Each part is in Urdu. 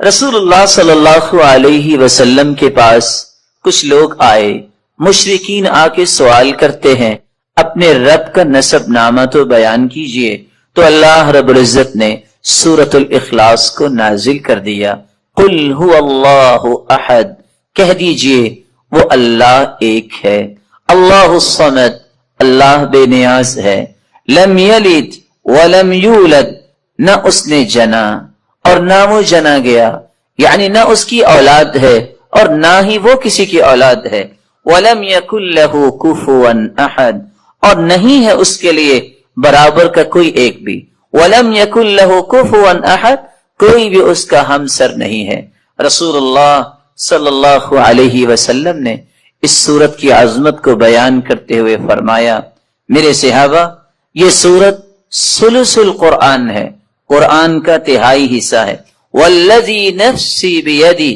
رسول اللہ صلی اللہ علیہ وسلم کے پاس کچھ لوگ آئے، مشرکین آ کے سوال کرتے ہیں اپنے رب کا نسب نامہ تو بیان کیجئے، تو اللہ رب العزت نے سورۃ الاخلاص کو نازل کر دیا۔ قل هو اللہ احد، کہہ دیجئے وہ اللہ ایک ہے، اللہ الصمد، اللہ بے نیاز ہے، لم یلد ولم یولد، نہ اس نے جنا اور نہ وہ جنا گیا، یعنی نہ اس کی اولاد ہے اور نہ ہی وہ کسی کی اولاد ہے، وَلَمْ يَكُنْ لَهُ كُفُوًا أَحَدٌ، اور نہیں ہے اس کے لیے برابر کا کوئی ایک بھی، وَلَمْ يَكُنْ لَهُ كُفُوًا أَحَدٌ، کوئی بھی اس کا ہمسر نہیں ہے۔ رسول اللہ صلی اللہ علیہ وسلم نے اس سورت کی عظمت کو بیان کرتے ہوئے فرمایا، میرے صحابہ، یہ سورت ثلث القرآن ہے، قرآن کا تہائی حصہ ہے۔ والذی نفسی بیدی،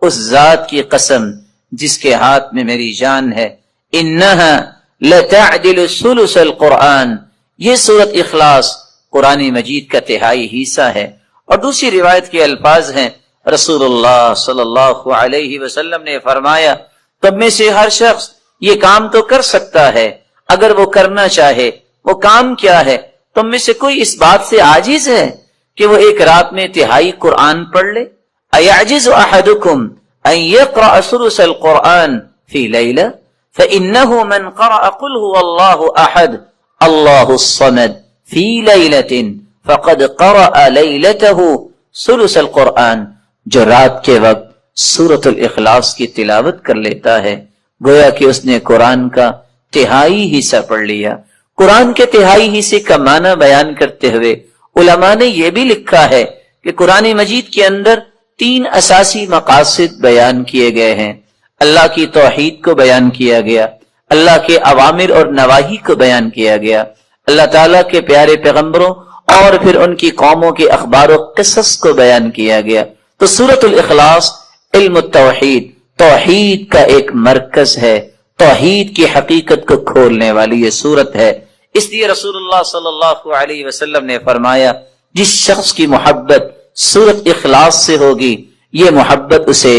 اس ذات کی قسم جس کے ہاتھ میں میری جان ہے، انہا لتعدل ثلث القرآن، یہ سورت اخلاص قرآن مجید کا تہائی حصہ ہے۔ اور دوسری روایت کے الفاظ ہیں، رسول اللہ صلی اللہ علیہ وسلم نے فرمایا، تم میں سے ہر شخص یہ کام تو کر سکتا ہے اگر وہ کرنا چاہے۔ وہ کام کیا ہے؟ تم میں سے کوئی اس بات سے عاجز ہے کہ وہ ایک رات میں تہائی قرآن پڑھ لے؟ ایعجز احدکم ان یقرأ ثلث القرآن فی لیلہ فإنہ من قرأ قل هو اللہ احد اللہ الصمد فی لیلۃ فقد قرأ لیلتہ ثلث القرآن، جو رات کے وقت سورۃ الاخلاص کی تلاوت کر لیتا ہے گویا کہ اس نے قرآن کا تہائی حصہ پڑھ لیا۔ قرآن کے تہائی حصے کا معنی بیان کرتے ہوئے علماء نے یہ بھی لکھا ہے کہ قرآن مجید کے اندر 3 اساسی مقاصد بیان کیے گئے ہیں۔ اللہ کی توحید کو بیان کیا گیا، اللہ کے اوامر اور نواہی کو بیان کیا گیا، اللہ تعالیٰ کے پیارے پیغمبروں اور پھر ان کی قوموں کے اخبار و قصص کو بیان کیا گیا۔ تو سورۃ الاخلاص علم التوحید، توحید کا ایک مرکز ہے، توحید کی حقیقت کو کھولنے والی یہ سورت ہے۔ اس لیے رسول اللہ صلی اللہ علیہ وسلم نے فرمایا، جس شخص کی محبت سورۃ اخلاص سے ہوگی یہ محبت اسے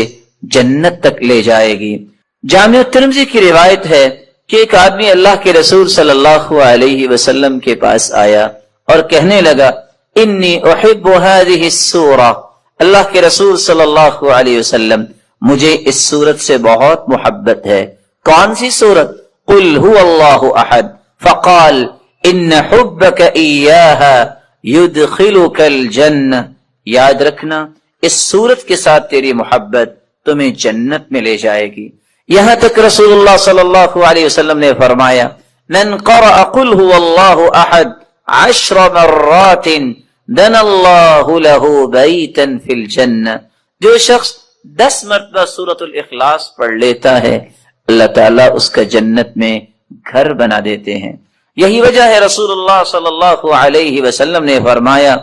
جنت تک لے جائے گی۔ جامع ترمذی کی روایت ہے کہ ایک آدمی اللہ کے رسول صلی اللہ علیہ وسلم کے پاس آیا اور کہنے لگا، انی احب هذه السورہ، اللہ کے رسول صلی اللہ علیہ وسلم مجھے اس سورت سے بہت محبت ہے۔ کون سی سورت؟ قل هو اللہ احد، فقال ان حبک ایاہا یدخلک الجنہ، یاد رکھنا اس سورت کے ساتھ تیری محبت تمہیں جنت میں لے جائے گی۔ یہاں تک رسول اللہ صلی اللہ علیہ وسلم نے فرمایا، من قرأ قل هو اللہ احد 10 مرات بنى اللہ له بیتا فی الجنہ، جو شخص 10 مرتبہ سورۃ الاخلاص پڑھ لیتا ہے اللہ تعالیٰ اس کا جنت میں گھر بنا دیتے ہیں۔ یہی وجہ ہے رسول اللہ صلی اللہ علیہ وسلم نے فرمایا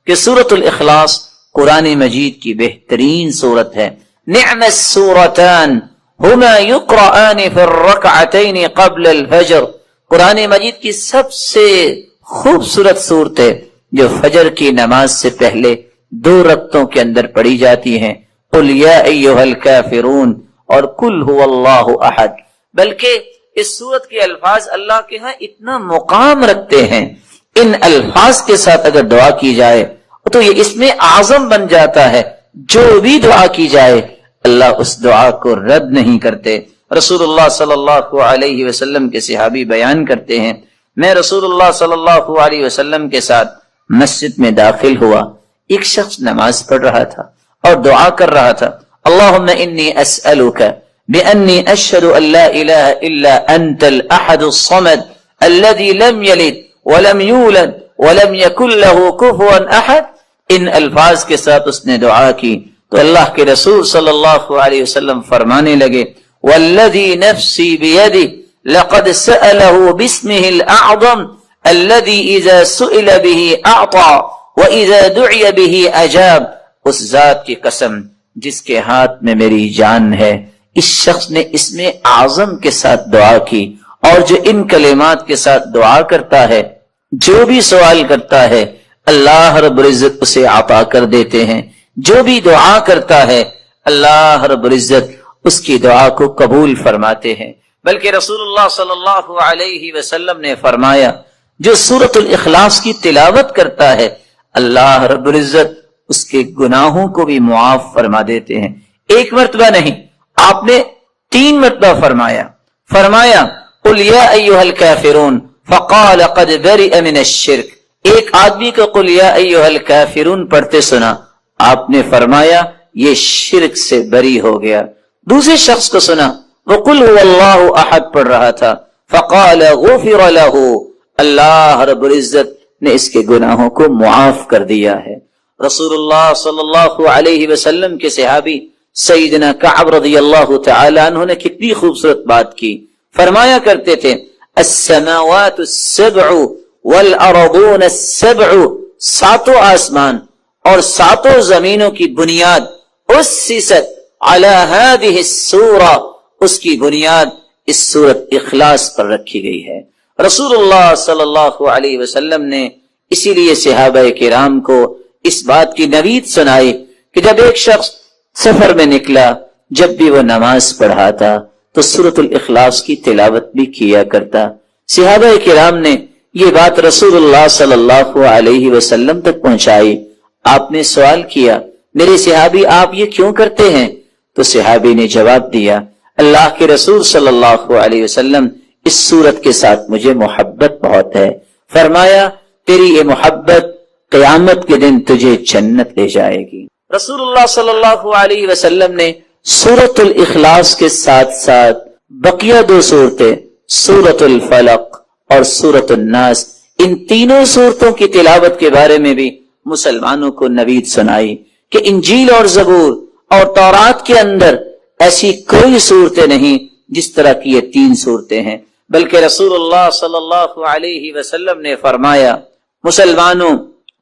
کہ سورۃ الاخلاص قرآن مجید کی بہترین سورت ہے۔ نعم السورتان ہما یقرآن فی الرکعتین قبل الفجر، قرآن مجید کی سب سے خوبصورت صورت ہے جو فجر کی نماز سے پہلے 2 رکعتوں کے اندر پڑھی جاتی ہیں، قل یا ایھا الکافرون اور قل هو اللہ احد۔ بلکہ اس سورت کے الفاظ اللہ کے ہاں اتنا مقام رکھتے ہیں، ان الفاظ کے ساتھ اگر دعا کی جائے تو یہ اس میں اعظم بن جاتا ہے، جو بھی دعا کی جائے اللہ اس دعا کو رد نہیں کرتے۔ رسول اللہ صلی اللہ علیہ وسلم کے صحابی بیان کرتے ہیں، میں رسول اللہ صلی اللہ علیہ وسلم کے ساتھ مسجد میں داخل ہوا، ایک شخص نماز پڑھ رہا تھا اور دعا کر رہا تھا، اللہم انی اسألک بأنی اشہد ان لا الہ الا انت الاحد الصمد الذي لم یلد ولم یولد ولم یکن له کفوا احد۔ ان الفاظ کے ساتھ اس نے دعا کی تو اللہ کے رسول صلی اللہ علیہ وسلم فرمانے لگے، والذی نفسی بیدہ لقد سألہ باسمہ الاعظم الذي اذا سئل به اعطى واذا دعی به اجاب، اس ذات کی قسم جس کے ہاتھ میں میری جان ہے، اس شخص نے اس میں اعظم کے ساتھ دعا کی، اور جو ان کلمات کے ساتھ دعا کرتا ہے، جو بھی سوال کرتا ہے اللہ رب العزت اسے عطا کر دیتے ہیں۔ جو بھی دعا کرتا ہے اللہ رب العزت اس کی دعا کو قبول فرماتے ہیں۔ بلکہ رسول اللہ صلی اللہ علیہ وسلم نے فرمایا جو سورۃ الاخلاص کی تلاوت کرتا ہے اللہ رب العزت اس کے گناہوں کو بھی معاف فرما دیتے ہیں۔ ایک مرتبہ نہیں، آپ نے 3 مرتبہ فرمایا قل یا ایھا الکافرون فقال قد برئ من الشرک۔ ایک آدمی کو قل یا ایھا الکافرون پڑھتے سنا، آپ نے فرمایا یہ شرک سے بری ہو گیا۔ دوسرے شخص کو سنا وہ قل هو اللہ احد پڑھ رہا تھا، فقال غفر له، اللہ رب العزت نے اس کے گناہوں کو معاف کر دیا ہے۔ رسول اللہ صلی اللہ علیہ وسلم کے صحابی سیدنا کعب رضی اللہ تعالی عنہ نے کتنی خوبصورت بات کی، فرمایا کرتے تھے السماوات السبع والارضون السبع، 7 آسمان اور 7 زمینوں کی بنیاد اسست علی هذه السورہ، اس کی بنیاد اس سورۃ اخلاص پر رکھی گئی ہے۔ رسول اللہ صلی اللہ علیہ وسلم نے اسی لیے صحابہ کرام کو اس بات کی نوید سنائی کہ جب ایک شخص سفر میں نکلا، جب بھی وہ نماز پڑھاتا تو سورۃ الاخلاص کی تلاوت بھی کیا کرتا۔ صحابہ کرام نے یہ بات رسول اللہ صلی اللہ علیہ وسلم تک پہنچائی۔ آپ نے سوال کیا میرے صحابی آپ یہ کیوں کرتے ہیں؟ تو صحابی نے جواب دیا اللہ کے رسول صلی اللہ علیہ وسلم اس سورت کے ساتھ مجھے محبت بہت ہے، فرمایا تیری یہ محبت قیامت کے دن تجھے جنت لے جائے گی۔ رسول اللہ صلی اللہ علیہ وسلم نے سورۃ الاخلاص کے ساتھ ساتھ بقیہ 2 صورتیں سورۃ الفلق اور سورۃ الناس، ان تینوں صورتوں کی تلاوت کے بارے میں بھی مسلمانوں کو نوید سنائی کہ انجیل اور زبور اور تورات کے اندر ایسی کوئی صورتیں نہیں جس طرح کی یہ 3 صورتیں ہیں، بلکہ رسول اللہ صلی اللہ علیہ وسلم نے فرمایا مسلمانوں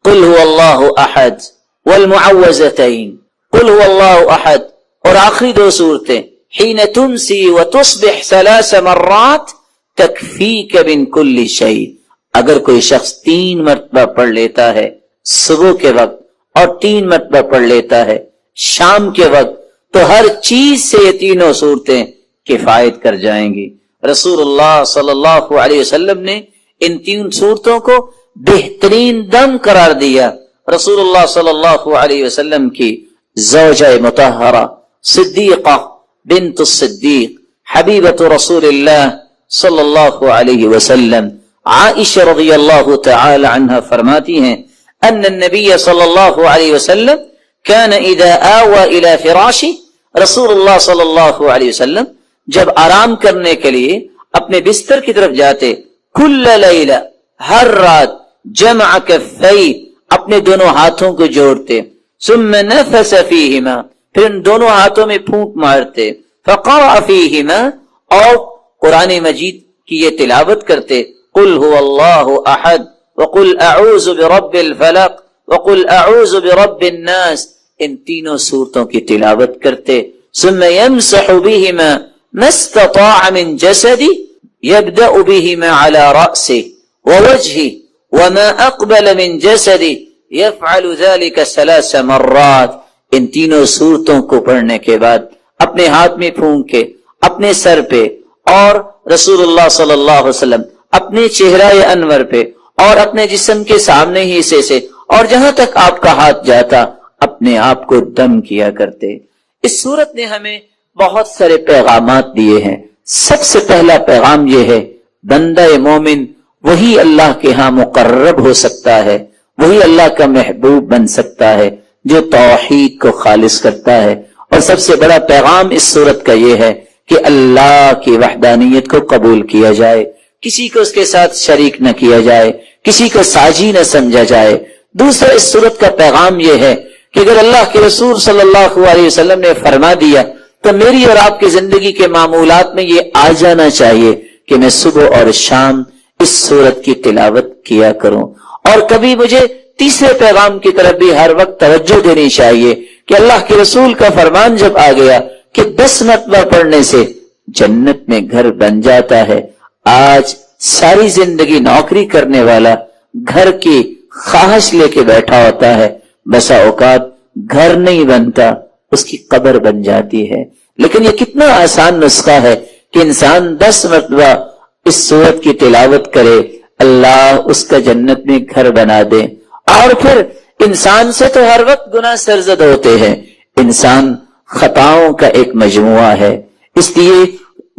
قل هو اللہ احد والمعوذتین، قل هو اللہ احد اور آخری 2 صورتیں حین تمسی وتصبح 3 مرات تکفیک من کل شیء۔ اگر کوئی شخص 3 مرتبہ پڑھ لیتا ہے صبح کے وقت اور 3 مرتبہ پڑھ لیتا ہے شام کے وقت تو ہر چیز سے یہ تینوں صورتیں کفایت کر جائیں گی۔ رسول اللہ صلی اللہ علیہ وسلم نے ان 3 صورتوں کو بہترین دم قرار دیا۔ رسول اللہ صلی اللہ علیہ وسلم کی زوجہ مطہرہ صدیقہ بنت الصدیق حبیبۃ رسول اللہ صلی اللہ علیہ وسلم عائشہ رضی اللہ تعالی عنہ فرماتی ہیں ان النبی صلی اللہ علیہ وسلم كان اذا آوى الى فراشه، رسول اللہ صلی اللہ علیہ وسلم جب آرام کرنے کے لیے اپنے بستر کی طرف جاتے کل لیلہ، ہر رات جمع کفی، اپنے دونوں ہاتھوں کو جوڑتے، ثم نفس فیہما، پھر ان دونوں ہاتھوں میں پھونک مارتے، فقرأ فیہما، اور قرآن مجید کی یہ تلاوت کرتے قل هو اللہ احد وقل اعوذ برب الفلق وقل اعوذ برب الناس، ان تینوں صورتوں کی تلاوت کرتے، ثم يمسح بهما ما استطاع من جسدی، يبدأ بهما على رأسه ووجهه وما اقبل من جسدی، يفعل ذلك 3 مرات۔ ان تینوں صورتوں کو پڑھنے کے بعد اپنے ہاتھ میں پھونک کے اپنے سر پہ اور رسول اللہ صلی اللہ علیہ وسلم اپنے چہرہ انور پہ اور اپنے جسم کے سامنے ہی حصے سے اور جہاں تک آپ کا ہاتھ جاتا اپنے آپ کو دم کیا کرتے۔ اس صورت نے ہمیں بہت سارے پیغامات دیے ہیں۔ سب سے پہلا پیغام یہ ہے بندہ مومن وہی اللہ کے ہاں مقرب ہو سکتا ہے، وہی اللہ کا محبوب بن سکتا ہے جو توحید کو خالص کرتا ہے۔ اور سب سے بڑا پیغام اس صورت کا یہ ہے کہ اللہ کی وحدانیت کو قبول کیا جائے، کسی کو اس کے ساتھ شریک نہ کیا جائے، کسی کو ساجی نہ سمجھا جائے۔ دوسرا اس صورت کا پیغام یہ ہے کہ اگر اللہ کے رسول صلی اللہ علیہ وسلم نے فرما دیا تو میری اور آپ کی زندگی کے معمولات میں یہ آ جانا چاہیے کہ میں صبح اور شام اس صورت کی تلاوت کیا کروں۔ اور کبھی مجھے تیسرے پیغام کی طرف بھی ہر وقت توجہ دینی چاہیے کہ اللہ کے رسول کا فرمان جب آ گیا کہ 10 مرتبہ پڑھنے سے جنت میں گھر بن جاتا ہے۔ آج ساری زندگی نوکری کرنے والا گھر کی خواہش لے کے بیٹھا ہوتا ہے، بسا اوقات گھر نہیں بنتا، اس کی قبر بن جاتی ہے۔ لیکن یہ کتنا آسان نسخہ ہے کہ انسان 10 مرتبہ اس سورت کی تلاوت کرے، اللہ اس کا جنت میں گھر بنا دے۔ اور پھر انسان سے تو ہر وقت گناہ سرزد ہوتے ہیں، انسان خطاؤں کا ایک مجموعہ ہے، اس لیے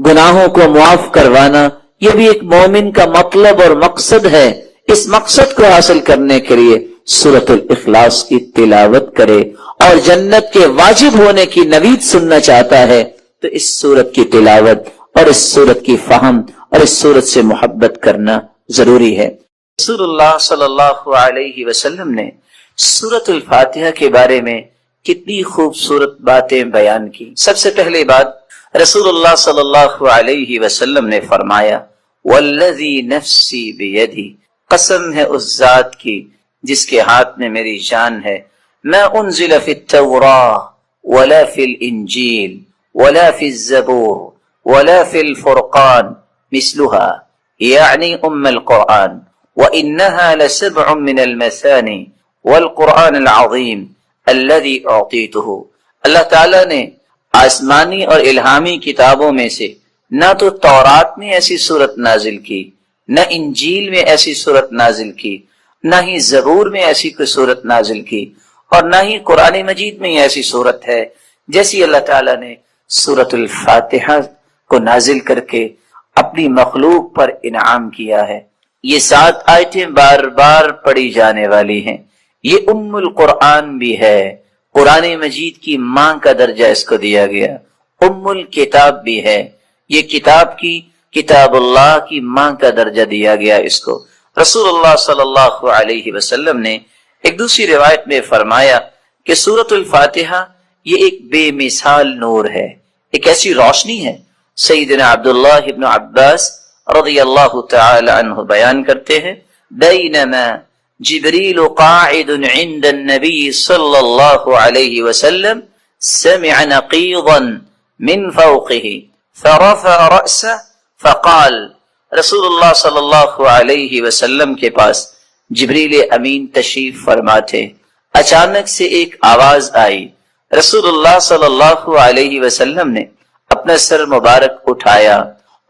گناہوں کو معاف کروانا یہ بھی ایک مومن کا مطلب اور مقصد ہے۔ اس مقصد کو حاصل کرنے کے لیے سورۃ الاخلاص کی تلاوت کرے، اور جنت کے واجب ہونے کی نوید سننا چاہتا ہے تو اس سورت کی تلاوت اور اس سورت کی فہم اور اس سورت سے محبت کرنا ضروری ہے۔ رسول اللہ صلی اللہ علیہ وسلم نے سورۃ الفاتحہ کے بارے میں کتنی خوبصورت باتیں بیان کی۔ سب سے پہلی بات، رسول اللہ صلی اللہ علیہ وسلم نے فرمایا، والذی نفسی بیدی، قسم ہے اس ذات کی جس کے ہاتھ میں میری جان ہے، ما انزل فی التوراۃ ولا فی الانجیل ولا فی الزبور ولا فی الفرقان مثلها یعنی القرآن، وإنها لسبع من المثانی والقرآن العظیم الذي اعطیته۔ اللہ تعالیٰ نے آسمانی اور الہامی کتابوں میں سے نہ تو تورات میں ایسی صورت نازل کی، نہ انجیل میں ایسی صورت نازل کی، نہ ہی زبور میں ایسی کوئی صورت نازل کی، اور نہ ہی قرآن مجید میں ایسی صورت ہے جیسی اللہ تعالیٰ نے سورۃ الفاتحہ کو نازل کر کے اپنی مخلوق پر انعام کیا ہے۔ یہ 7 آیتیں بار بار پڑھی جانے والی ہیں، یہ ام القرآن بھی ہے، قرآن مجید کی ماں کا درجہ اس کو دیا گیا، ام الکتاب بھی ہے، یہ کتاب اللہ کی ماں کا درجہ دیا گیا اس کو۔ رسول اللہ صلی اللہ علیہ وسلم نے ایک دوسری روایت میں فرمایا کہ سورۃ الفاتحہ یہ ایک بے مثال نور ہے، ایک ایسی روشنی ہے۔ سیدنا عبداللہ ابن عباس رضی اللہ تعالی عنہ بیان کرتے ہیں، بینما جبریل قاعد عند النبی صلی اللہ علیہ وسلم سمع نقیضا من فوقه فرفع رأسه فقال، رسول اللہ صلی اللہ علیہ وسلم کے پاس جبریل امین تشریف فرما تھے، اچانک سے ایک آواز آئی، رسول اللہ صلی اللہ علیہ وسلم نے اپنا سر مبارک اٹھایا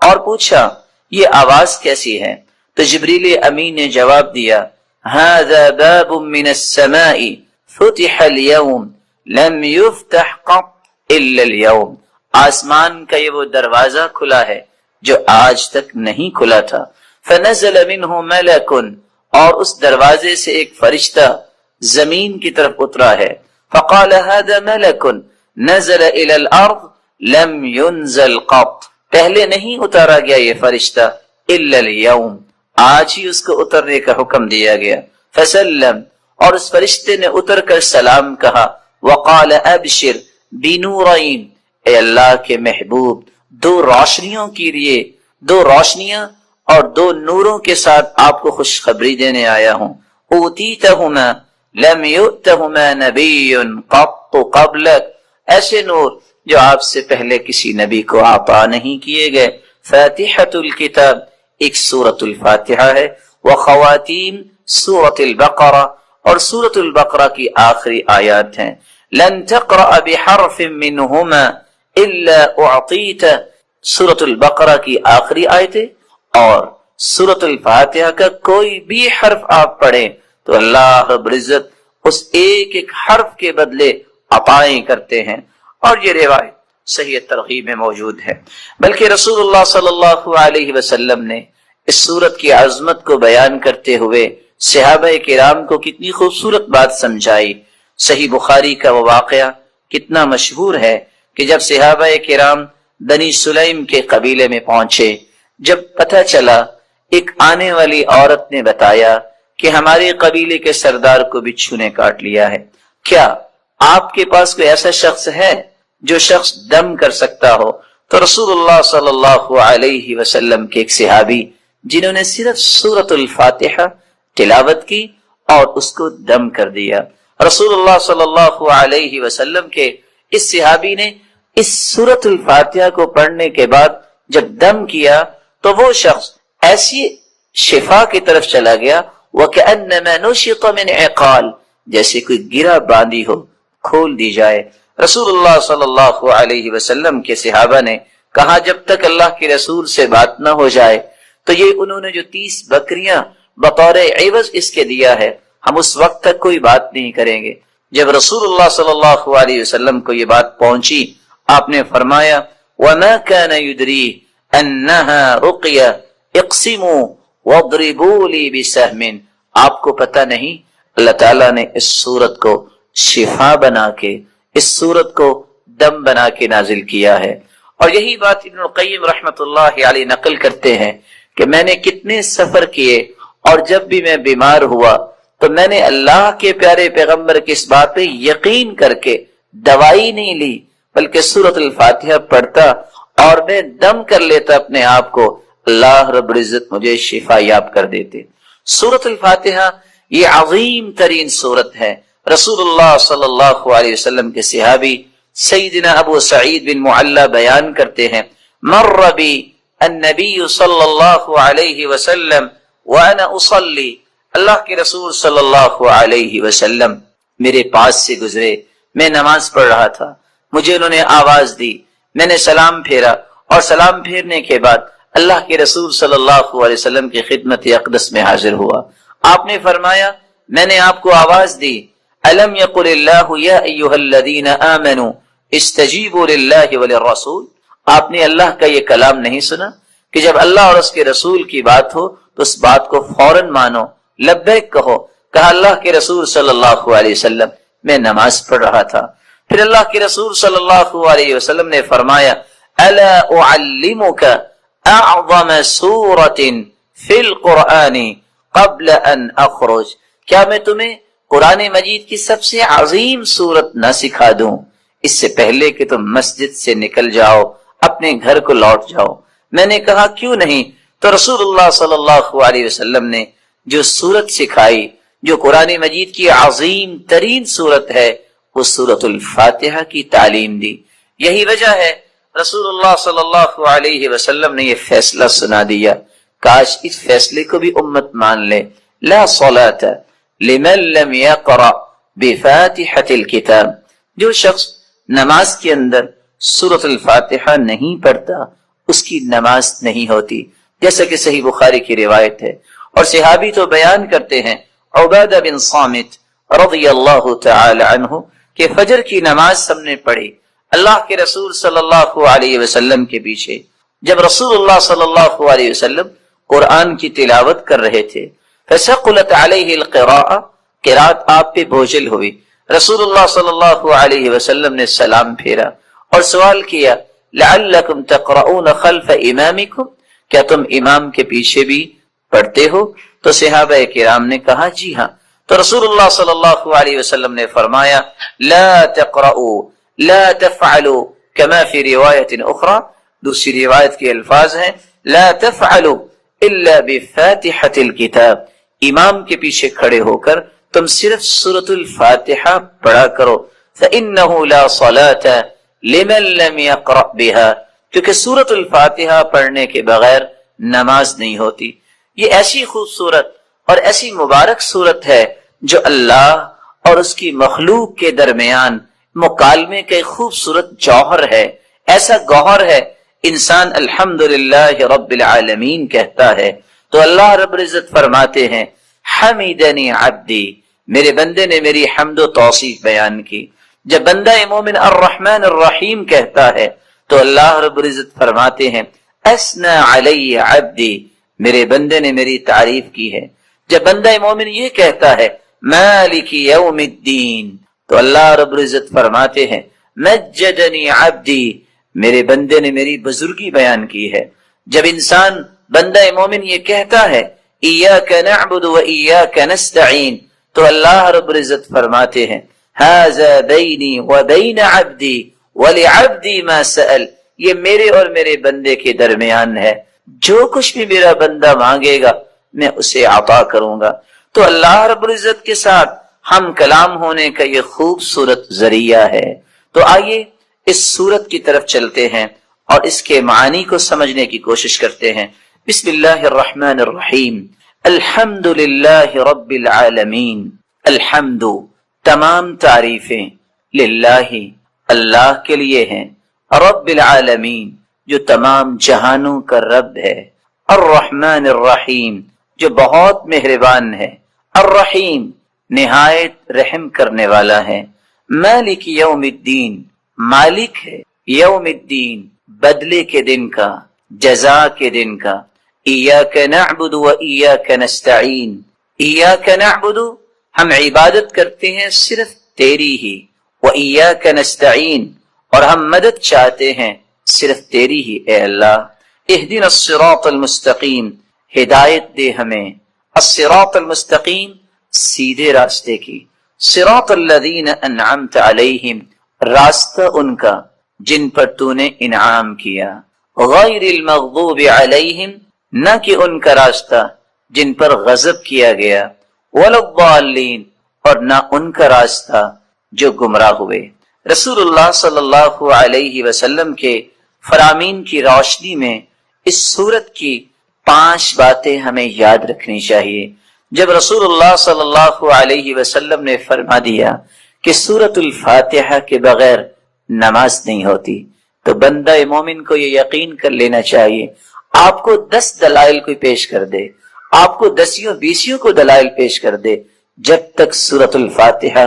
اور پوچھا یہ آواز کیسی ہے؟ تو جبریل امین نے جواب دیا، هذا باب من السماء فتح اليوم لم يفتح قط الا اليوم، آسمان کا یہ وہ دروازہ کھلا ہے جو آج تک نہیں کھلا تھا، فنزل منه ملک، اور اس دروازے سے ایک فرشتہ زمین کی طرف اترا ہے، فقال هذا ملک نزل الى الارض لم ينزل قط، پہلے نہیں اتارا گیا یہ فرشتہ الا اليوم، آج ہی اس کو اترنے کا حکم دیا گیا، فسلم، اور اس فرشتے نے اتر کر سلام کہا، وقال ابشر بنورین، اے اللہ کے محبوب 2 روشنیوں کے لیے، 2 روشنیاں اور 2 نوروں کے ساتھ آپ کو خوشخبری دینے آیا ہوں، اوتیتہما لم یؤتہما نبی قط قبلک، ایسے نور جو آپ سے پہلے کسی نبی کو عطا نہیں کیے گئے، فاتحۃ الکتاب ایک سورۃ الفاتحہ ہے، وخواتیم سورۃ البقرہ، اور سورۃ البقرہ کی آخری آیات ہیں، لن تقرأ بحرف منہما الا اعطیت، سورۃ البقرہ کی آخری آیتیں اور سورۃ الفاتحہ کا کوئی بھی حرف آپ پڑھیں تو اللہ رب العزت اس ایک ایک حرف کے بدلے عطائیں کرتے ہیں، اور یہ روایت صحیح ترغیب میں موجود ہے۔ بلکہ رسول اللہ صلی اللہ علیہ وسلم نے اس سورت کی عظمت کو بیان کرتے ہوئے صحابہ کرام کو کتنی خوبصورت بات سمجھائی۔ صحیح بخاری کا وہ واقعہ کتنا مشہور ہے کہ جب صحابہ کرام بنی سلیم کے قبیلے میں پہنچے، جب پتہ چلا، ایک آنے والی عورت نے بتایا کہ ہمارے قبیلے کے سردار کو بچھو نے کاٹ لیا ہے، کیا آپ کے پاس کوئی ایسا شخص ہے جو شخص دم کر سکتا ہو؟ تو رسول اللہ صلی اللہ علیہ وسلم کے ایک صحابی جنہوں نے صرف سورۃ الفاتحہ تلاوت کی اور اس کو دم کر دیا، رسول اللہ صلی اللہ علیہ وسلم کے اس صحابی نے اس سورۃ الفاتحہ کو پڑھنے کے بعد جب دم کیا تو وہ شخص ایسی شفا کی طرف چلا گیا، وَكَأَنَّمَا نُشِطَ مِنْ عِقَالٍ، جیسے کوئی گرہ باندھی ہو، کھول دی جائے۔ رسول اللہ صلی اللہ علیہ وسلم کے صحابہ نے کہا جب تک اللہ کے رسول سے بات نہ ہو جائے تو یہ انہوں نے جو 30 بکریاں بطور عوض اس کے دیا ہے ہم اس وقت تک کوئی بات نہیں کریں گے۔ جب رسول اللہ صلی اللہ علیہ وسلم کو یہ بات پہنچی آپ نے فرمایا وَمَا كَانَ يُدْرِي أَنَّهَا رُقْيَةٌ اقسموا واضربوا لي بسهم، آپ کو پتہ نہیں اللہ تعالیٰ نے اس سورت کو شفا بنا کے، اس سورت کو دم بنا کے نازل کیا ہے۔ اور یہی بات ابن القیم رحمت اللہ علیہ نقل کرتے ہیں کہ میں نے کتنے سفر کیے اور جب بھی میں بیمار ہوا تو میں نے اللہ کے پیارے پیغمبر کی اس بات پہ یقین کر کے دوائی نہیں لی بلکہ سورۃ الفاتحہ پڑھتا اور میں دم کر لیتا اپنے آپ کو، اللہ رب العزت مجھے شفا یاب کر دیتے۔ سورۃ الفاتحہ یہ عظیم ترین سورت ہے۔ رسول اللہ صلی اللہ علیہ وسلم کے صحابی سیدنا ابو سعید بن معلی بیان کرتے ہیں مر بی النبی صلی اللہ علیہ وسلم وانا اصلی، اللہ کے رسول صلی اللہ علیہ وسلم میرے پاس سے گزرے، میں نماز پڑھ رہا تھا، مجھے انہوں نے آواز دی، میں نے سلام پھیرا اور سلام پھیرنے کے بعد اللہ کے رسول صلی اللہ علیہ وسلم کی خدمت اقدس میں حاضر ہوا۔ آپ نے فرمایا میں نے آپ کو آواز دی، الم یقل اللہ یا ایھا الذین آمنوا استجیبوا للہ وللرسول، آپ نے اللہ کا یہ کلام نہیں سنا کہ جب اللہ اور اس کے رسول کی بات ہو تو اس بات کو فوراً مانو، لبیک کہو۔ کہا اللہ کے رسول صلی اللہ علیہ وسلم میں نماز پڑھ رہا تھا۔ پھر اللہ کے رسول صلی اللہ علیہ وسلم نے فرمایا الا اعلمک اعظم سورۃ فی القرآن قبل ان اخرج، کیا میں تمہیں قرآن مجید کی سب سے عظیم سورت نہ سکھا دوں اس سے پہلے کہ تم مسجد سے نکل جاؤ، اپنے گھر کو لوٹ جاؤ؟ میں نے کہا کیوں نہیں؟ تو رسول اللہ صلی اللہ علیہ وسلم نے جو سورت سکھائی، جو قرآن مجید کی عظیم ترین سورت ہے، وہ سورۃ الفاتحہ کی تعلیم دی۔ یہی وجہ ہے رسول اللہ صلی اللہ علیہ وسلم نے یہ فیصلہ سنا دیا، کاش اس فیصلے کو بھی امت مان لے، لا صلاۃ لمن لم یقرأ بفاتحۃ الکتاب، جو شخص نماز کے اندر سورۃ الفاتحہ نہیں پڑھتا اس کی نماز نہیں ہوتی، جیسا کہ صحیح بخاری کی روایت ہے۔ اور صحابی تو بیان کرتے ہیں عبادہ بن صامت رضی اللہ تعالی عنہ کہ فجر کی نماز ہم نے پڑھی اللہ کے رسول صلی اللہ علیہ وسلم کے پیچھے، جب رسول اللہ صلی اللہ علیہ وسلم قرآن کی تلاوت کر رہے تھے، فثقلت علیہ القراءۃ، قرات آپ پہ بوجھل ہوئی، رسول اللہ صلی اللہ علیہ وسلم نے سلام پھیرا اور سوال کیا لعلکم تقرؤون خلف امامکم، کیا تم امام کے پیچھے بھی پڑھتے ہو؟ تو صحابہ کرام نے کہا جی ہاں۔ تو رسول اللہ صلی اللہ علیہ وسلم نے فرمایا لا تقرؤوا لا تفعلوا كما في روایت اخرى، دوسری روایت کے الفاظ ہیں لا تفعلوا الا بفاتحة الكتاب، امام کے پیچھے کھڑے ہو کر تم صرف سورۃ الفاتحہ پڑھا کرو، فإنه لا صلاة لمن لم يقرأ بها، کیونکہ سورۃ الفاتحہ پڑھنے کے بغیر نماز نہیں ہوتی۔ یہ ایسی خوبصورت اور ایسی مبارک صورت ہے جو اللہ اور اس کی مخلوق کے درمیان مکالمے کا ایک خوبصورت جوہر ہے، ایسا گوہر ہے انسان الحمدللہ رب العالمین کہتا ہے تو اللہ رب العزت فرماتے ہیں حمیدنی عبدی، میرے بندے نے میری حمد و توصیف بیان کی۔ جب بندہ مومن الرحمن الرحیم کہتا ہے تو اللہ رب العزت فرماتے ہیں اثنى علی عبدی، میرے بندے نے میری تعریف کی ہے۔ جب بندہ مومن یہ کہتا ہے مالک یوم الدین تو اللہ رب العزت فرماتے ہیں مجدنی عبدی، میرے بندے نے میری بزرگی بیان کی ہے۔ جب انسان بندہ مومن یہ کہتا ہے ایاک نعبد و ایاک نستعین تو اللہ رب العزت فرماتے ہیں ھذا بینی و بین عبدی ولعبدی ما سأل، یہ میرے اور میرے بندے کے درمیان ہے، جو کچھ بھی میرا بندہ مانگے گا میں اسے عطا کروں گا۔ تو اللہ رب العزت کے ساتھ ہم کلام ہونے کا یہ خوبصورت ذریعہ ہے۔ تو آئیے اس سورت کی طرف چلتے ہیں اور اس کے معانی کو سمجھنے کی کوشش کرتے ہیں۔ بسم اللہ الرحمن الرحیم، الحمد للہ رب العالمین، الحمد تمام تعریفیں للہ اللہ کے لیے ہیں، رب العالمین جو تمام جہانوں کا رب ہے، الرحمن الرحیم جو بہت مہربان ہے، الرحیم نہایت رحم کرنے والا ہے، مالک یوم الدین مالک ہے یوم الدین بدلے کے دن کا، جزا کے دن کا، ایاک نعبد و ایاک نستعین، ایاک نعبد ہم عبادت کرتے ہیں صرف تیری ہی، و ایاک نستعین اور ہم مدد چاہتے ہیں صرف تیری ہی اے اللہ، اہدنا الصراط المستقیم ہدایت دے ہمیں، الصراط المستقیم سیدھے راستے کی، صراط الذین انعمت علیہم راستہ ان کا جن پر تو نے انعام کیا، غیر المغضوب علیہم نہ کہ ان کا راستہ جن پر غضب کیا گیا، ولا الضالین اور نہ ان کا راستہ جو گمراہ ہوئے۔ رسول اللہ صلی اللہ علیہ وسلم کے فرامین کی روشنی میں اس سورت کی 5 باتیں ہمیں یاد رکھنی چاہیے۔ جب رسول اللہ صلی اللہ علیہ وسلم نے فرما دیا کہ سورت الفاتحہ کے بغیر نماز نہیں ہوتی، تو بندہ مومن کو یہ یقین کر لینا چاہیے، آپ کو 10 دلائل کوئی پیش کر دے، آپ کو 10 کو دلائل پیش کر دے، جب تک سورت الفاتحہ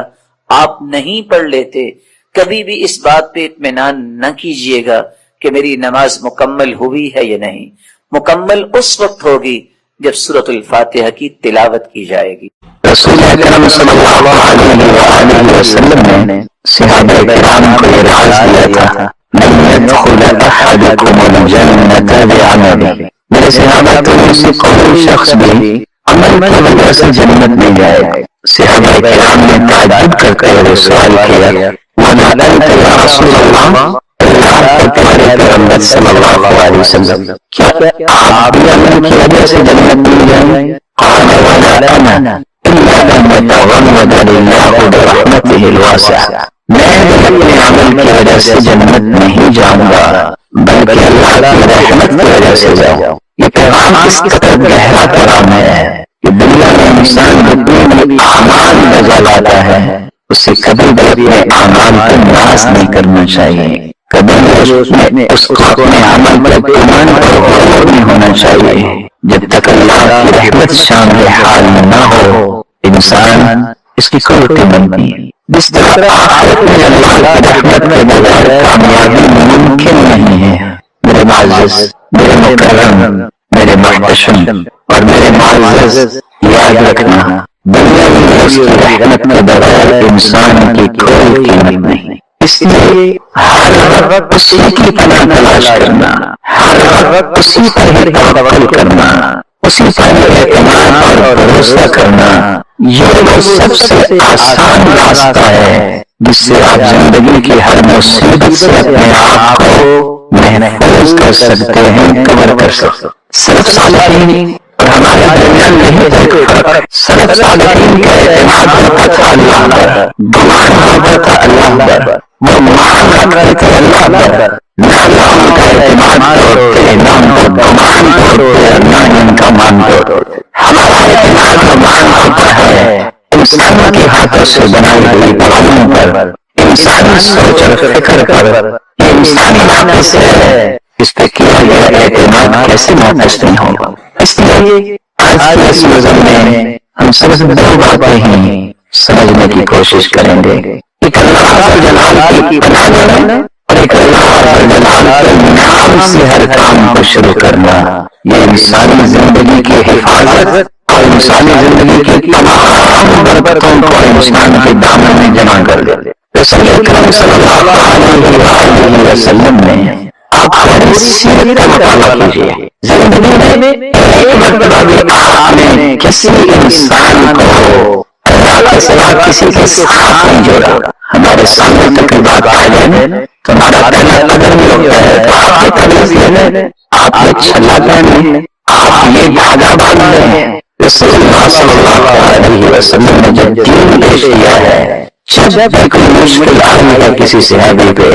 آپ نہیں پڑھ لیتے کبھی بھی اس بات پہ اطمینان نہ کیجیے گا کہ میری نماز مکمل ہوئی ہے یا نہیں۔ مکمل اس وقت ہوگی جب سورۃ الفاتحہ کی تلاوت کی جائے گی۔ رسول اکرم صلی اللہ علیہ وآلہ وسلم نے صحابہ کرام کو یہ راز دیا تھا، لن يدخل احدكم الجنة بعمله، میرے صحابہ تو میں سے کوئی شخص بھی عمل کی وجہ سے جنت نہیں جائے گا۔ صحابہ کرام نے تعجب کرتے ہوئے سوال کیا، وَنَعْلَمْتَ يَا رسول اللہ، اللہ تمہارے پیغمبر صلی اللہ علیہ وسلم کیا آپ بھی عمل کی وجہ سے جنت نہیں جائیں گے؟ قال ولا انا الا ان يتغمدني الله برحمته الواسعة، میں بھی اپنے عمل کی وجہ سے جنت نہیں جاؤں گا بلکہ اللہ کی رحمت کی وجہ سے جاؤں۔ یہ پیغام کس قدر گہرا پیغام ہے کہ دنیا میں انسان جتنے بھی اعمال بجا لاتا ہے اسے کبھی بھی اپنے اعمال پر ناز نہیں کرنا چاہیے، کبھی اس کو اپنے عمل پر گمان اور غرور نہیں ہونا چاہیے۔ جب تک اللہ کی رحمت شامل حال نہ ہو انسان اس کی کوئی قیمت نہیں۔ جس طرح آخرت میں اللہ کی رحمت کے بغیر کامیابی ممکن نہیں ہے۔ میرے معزز، میرے مکرم، میرے محتشم اور میرے معزز، یاد رکھنا دنیا میں اس کی رحمت کے بغیر انسان کی کوئی قیمت نہیں۔ اس لیے ہر وقت اسی کی پناہ تلاش کرنا، ہر وقت اسی پر ہی توکل کرنا، اسی پر اعتماد اور بھروسہ کرنا، یہ وہ سب سے آسان راستہ ہے جس سے آپ زندگی کی ہر مصیبت سے اپنے آپ کو محفوظ کر سکتے ہیں، کور کر سکتے ہیں۔ سلف صالحین اور ہمارے درمیان نہیں تھا، سلف صالحین کا اعتماد ہوتا تھا اللہ پر، گمان ہوتا تھا اللہ پر، وہ مان رکھتے تھے اللہ پر، نہ اللہ کا اعتماد توڑتے، نہ ان کا گمان توڑتے، نہ ان کا مان توڑتے۔ ہمارا اعتماد و مان ہوتا ہے انسان کے ہاتھوں سے بنائی گئی باتوں پر، انسانی سوچ اور فکر پر۔ یہ انسانی ناقص ہے، اس پہ کیا گیا اعتماد کیسے ناقص نہیں ہوگا؟ اس لیے آج کے اس نظم میں ہم صرف 2 باتیں ہی سمجھنے کی کوشش کریں گے، ایک اللہ جلال کی پناہ لینا اور ایک اللہ جلال کے نام سے ہر کام کو شروع کرنا۔ یہ انسانی زندگی کی حفاظت اور انسانی زندگی کی تمام برکتوں کو انسان کے دامن میں جمع کر دے۔ رسول اکرم صلی اللہ علیہ وآلہ وسلم نے آپ ہماری سیرت کا مطالعہ کیجیے، زندگی میں ایک مرتبہ بھی آپ نے کسی انسان کو اللہ کے سوا کسی کے ساتھ نہیں جوڑا۔ ہمارے سامنے تقریبات آ جائیں تو ہمارا پہلا قدم یہ ہوتا ہے کہ آپ یہ تمیز لے لیں، آپ یہ چھلا پہن لیں، آپ یہ دھاگا باندھ لیں۔ رسول اللہ صلی اللہ علیہ وسلم نے جب دین پیش کیا ہے، جب بھی کوئی مشکل آئی ہے کسی صحابی پہ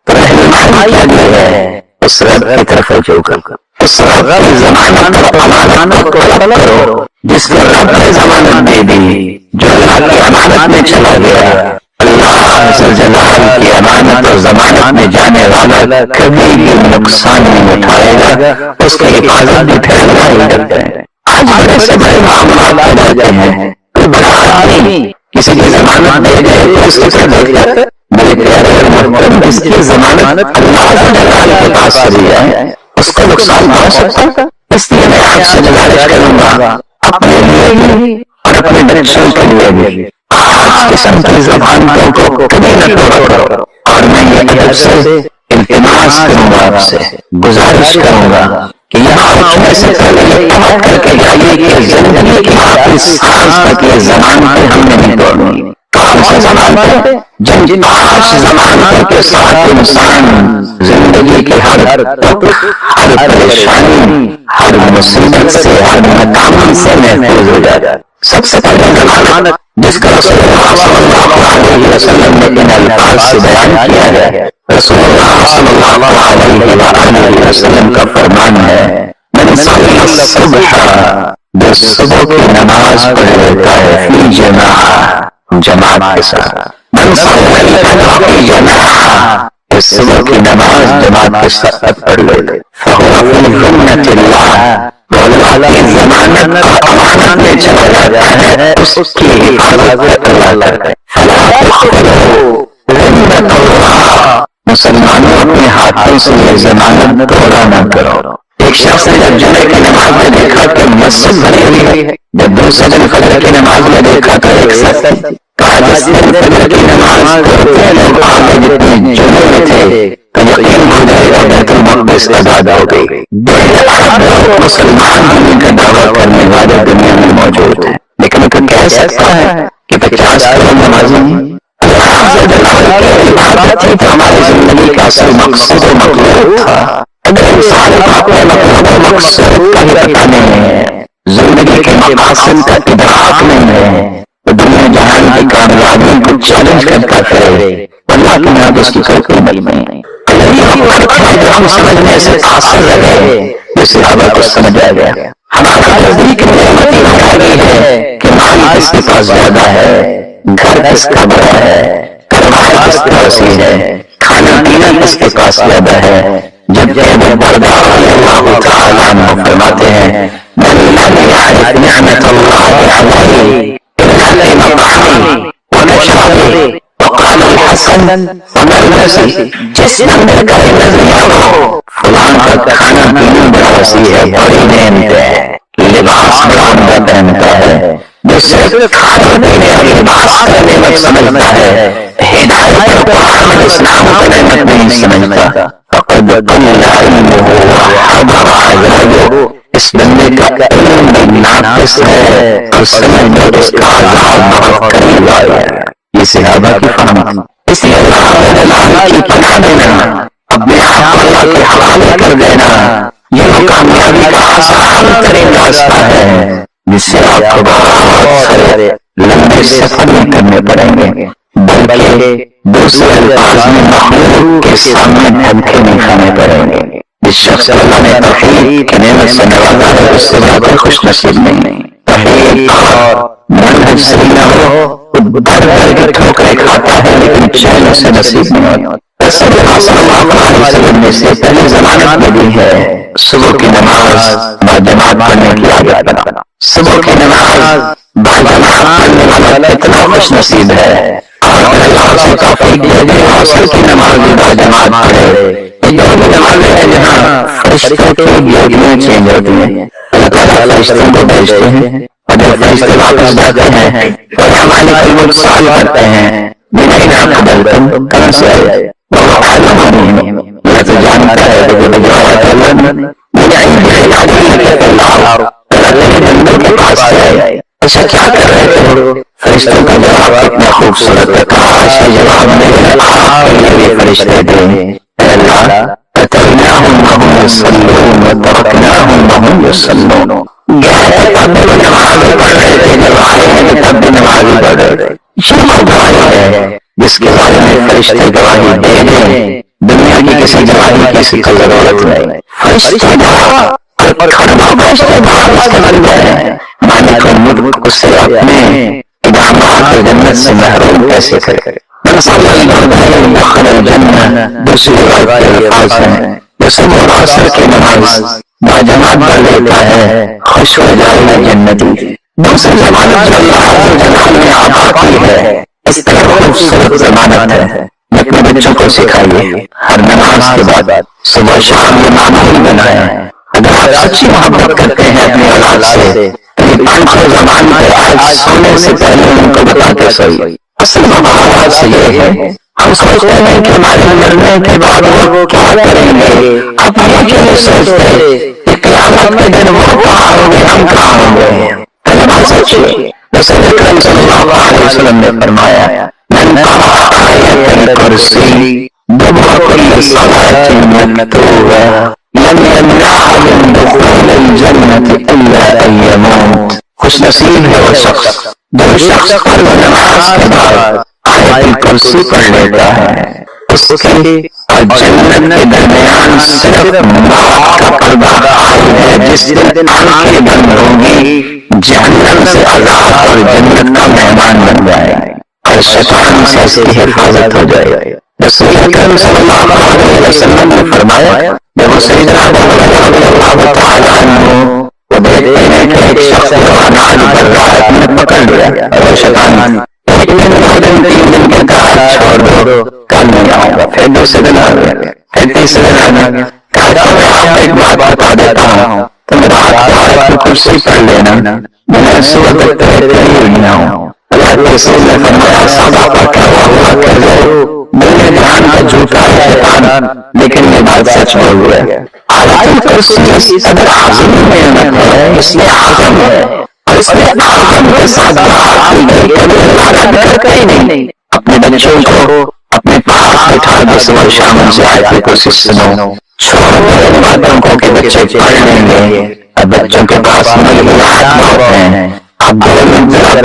تو رہنمائی کیا گئی ہے اس رب کی طرف رجوع کر، اس رب کی ضمانت اور امانت کو طلب کرو جس نے رب نے ضمانت دے دی۔ جو اللہ کی امانت میں چلا گیا اللہ ذل جلال کی امانت اور ضمانت میں جانے والا کبھی بھی نقصان نہیں اٹھائے گا، اس کی حفاظت بھی پھر اللہ ہی کرتے ہیں۔ آج بڑے سے بڑے معاملات ہو جاتے ہیں، کوئی بڑا آدمی کسی کی ضمانت دے دے تو اس کو دیکھتا ہے، میرے پیارے اور محترم، اس کی ضمانت اللہ ذل جلال کے پاس چلی جائے اس کو نقصان نہ ہو سکتا۔ اس لیے میں آپ سے گزارش کروں گا اپنے لیے بھی اور اپنے بچوں کے لیے بھی آج قسم کی زبانوں کو کبھی نہ توڑا کرو، اور میں یہ ادب سے التماس کروں گا، آپ سے گزارش کروں گا کہ یہاں اٹھنے سے پہلے یہ عہد کر کے جائیے کہ زندگی کی آخری سانس تک یہ ضمانتیں ہم نے نہیں توڑنی۔ کون سی ضمانتیں؟ جن پانچ ضمانتوں کے ساتھ انسان زندگی کی ہر پریشانی، ہر مصیبت سے، ہر ناکامی سے محفوظ ہو جائے۔ سب سے پہلے ضمانت جس کا رسول اللہ صلی اللہ علیہ وسلم نے ان الفاظ سے بیان کیا ہے، رسول اللہ صلی اللہ علیہ وآلہ وسلم کا فرمان ہے، من صلی الصبح، جو صبح کی نماز پڑھ لیتا ہے، فی جماعت کے ساتھ، من صلی الفجر فی جماعت، اس صبح کی نماز جماعت کے ساتھ پڑھ لے، فہو فی ذمۃ اللہ، وہ اللہ کی ضمانت اور امانت میں چلا جاتا ہے، اس کی حفاظت اللہ کرتا ہے۔ فلا تأخذوا ذمۃ اللہ، مسلمانوں اپنے ہاتھوں سے یہ ضمانت توڑا نہ کرو۔ ایک شخص نے جب جمعے کی نماز میں دیکھا کہ مسجد بھری ہوئی ہے، جب دوسرے دن فجر کی نماز میں دیکھا تو ایک شخص کہا جس دن فجر کی نماز پڑھتے لوگ آگے جتنے جمعے میں تھے تو یقین ہو جائے گا بیت المقدس آزاد ہو گئی۔ مسلمان ہونے کا دعویٰ کرنے والے دنیا میں موجود ہیں، لیکن تو کہہ سکتا ہے کہ 50 کروڑ نمازی ہیں؟ عبادت ہی تو ہماری زندگی کا اصل مقصد و مطلوب تھا۔ اگر انسان کو اپنے مطلوب و مقصود کا ہی پتہ نہیں ہے، زندگی کے مقاصد کا ادراک نہیں ہے، تو دنیا جہان کی کامیابی کو چیلنج کرتا پھرے، اللہ کی یاد اس کی کوئی قیمت نہیں۔ یہی وہ وقت ہے جو ہم سمجھنے سے قاصر رہے، جو صحابہ کو سمجھا گیا۔ ہمارے نزدیک نعمت یہ ہے کہ مال کس کے پاس زیادہ ہے، گھر کس کا بڑا ہے، کاروبار کس کے وسیع ہے، کھانا پینا کس کے پاس زیادہ ہے، جبکہ ابو درداء رضی اللہ تعالیٰ عنہ فرماتے ہیں، من لم يعرف نعمت اللہ علیہ الا لمقامی ونشاطی وقال الحسن ومن نسی، جس بندے کا نظریہ ہو فلان کا کھانا پینا بڑا وسیع ہے، بڑی نعمت ہے، لباس بڑا عمدہ پہنتا ہے، جو صرف کھانے پینے اور لباس کا نعمت سمجھتا ہے، ہدایت اور قرآن اور اسلام کا نعمت نہیں سمجھتا، فقد ضل علمه وحضر عذابه، اس بندے کا علم بھی ناقص ہے اور سمجھ اس کا عذاب بہت قریب آیا ہے۔ یہ صحابہ کی فہم۔ اس لیے اللہ کی پناہ دینا، اپنے آپ اللہ کے حوالے کر دینا، یہ کامیابی کا آسان ترین راستہ ہے، جس سے آپ کو بہت سارے لمبے سفر نہیں کرنے پڑیں گے، بلکہ دوسرے الفاظ میں مخلوق کے سامنے دھکے نہیں کھانے پڑیں گے۔ جس شخص اللہ نے توحید کی نعمت سے نوازا ہے اس سے زیادہ خوش نصیب نہیں۔ توحید اور منہج صحیح نہ ہو در در کے ٹھوکریں کھاتا ہے لیکن چین اسے نصیب نہیں ہوتا۔ رسول اللہ صلی اللہ علیہ وسلم نے سے پہلی ضمانت میں دی ہے صبح کی نماز باجماعت پڑھنے کی عادت بنا۔ صبح کی نماز باجماعت پڑھنے والا کتنا خوش نصیب ہے، اور اللہ سے توفیق دے دے عصر کی نماز بھی باجماعت پڑھے۔ یہ دونوں نمازیں ہیں جہاں فرشتوں کی ڈیوٹیاں چینج ہوتی ہیں، اللہ تعالیٰ فرشتوں کو بھیجتے ہیں اور جب فرشتے واپس جاتے ہیں تو ہمارے الملک سوال کرتے ہیں میرے نام قبلتم، کہاں سے آئے؟ وہ عالم اللہ تو جانتا ہے کہ جو جواب اللہ مجھے علم خلاف اللہ تیرے بندوں کے پاس سے آئے، ایسا کیا کر رہے تھے؟ فرشتوں کا جواب کتنا خوبصورت ہے، کاش یہ جواب میرے آپ کے لیے فرشتے دیں۔ اے اللہ اتیناہم وہم یصلون وترکناہم وہم یصلون، گہرے تب بھی نماز پڑھ رہے تھے، جب آئے ہیں تب بھی نماز پڑھ رہے تھے۔ یہ گواہی ہے جس کے بارے میں فرشتے گواہی دے دیں، دنیا کی کسی گواہی کی کسی کو ضرورت نہیں۔ فرشتے گواہ اور کھڑا فرشتے گواہ اس کے بن گئے، مالک الملک اس سے اپنے انعامات اور جنت سے محروم کیسے کرے؟ من صلى الفرضين دخل الجنة. دوسری روایت کے الفاظ ہیں جو صبح اور عصر کی نماز باجماعت پڑھ لیتا ہے خوش ہو جائے گا جنتی. دوسری ضمانت جو اللہ عز و جل نے عطا کی ہے اس طرح خوبصورت ضمانت ہے. اپنے بچوں کو سکھائیے ہر نماز کے بعد صبح شام یہ معمول بنایا ہے. اگر آپ سچی محبت کرتے ہیں اپنی اولاد سے تو یہ 5 ضمانت آج سونے سے پہلے ان کو بتاتے سوئی. اصل محبت سے یہ ہے ہم سوچتے ہیں کہ ہمارے مرنے کے بعد وہ کیا کریں گے. آپ یہ کیوں سوچتے کہ قیامت کے دن وہ کہاں ہوں گے ہم کہاں ہوں گے. پہلے بات سوچیے. رسول اکرم صلی اللہ علیہ وسلم نے فرمایا من قرأ آیت الکرسی دبر کل صلاة مکتوبہ لم يمنعه من دخول الجنة الا ان يموت. خوش نصیب ہے وہ شخص جو شخص فرض نماز کے بعد آیت کرسی پڑھ لیتا ہے. اس کے اور جنت کے درمیان صرف موت کا پردہ قائم ہے. جس دن آنکھیں بند ہوں گی جہنم سے عذاب اور جنت کا مہمان بن جائے اور شیطان سے اس کی حفاظت ہو جائے. رسول اکرم صلی اللہ علیہ وسلم نے فرمایا جب وہ سیدنا رضی اللہ تعالیٰ عنہ وہ دیکھتے ہیں کہ ایک شخص نماز پڑھ رہا ہے انہیں پکڑ لیا اور وہ شیطان ایک دن 2 دن 3 دن کے کہا چھوڑ دو کل نہیں آؤں گا. پھر دوسرے دن آ گیا پھر تیسرے دن آ گیا. کہا میں آپ ایک بات بتا دیتا ہوں تم رات کو کرسی پڑھ لینا میں صبح تک تیرے قریب نہ ہوں. اللہ کے رسول نے فرمایا صحابہ پر کیا ہوا کہ دل میں دھیان کا جھوٹا ہے شیطان لیکن یہ بات سچ بول رہا ہے. آیت کرسی اس قدر عظیم نعمت ہے اس میں اعظم ہے اور اس میں اعظم کے ساتھ بات کی گئی کبھی اللہ کا کہیں نہیں. اپنے بچوں کو اپنے پاس بٹھا دو صبح شام سے آیت کرسی سنو. چھوڑ دو باتوں کو کہ بچے پڑھ لیں گے. اب بچوں کے پاس ملکیات بہت ہیں. اب دو منزل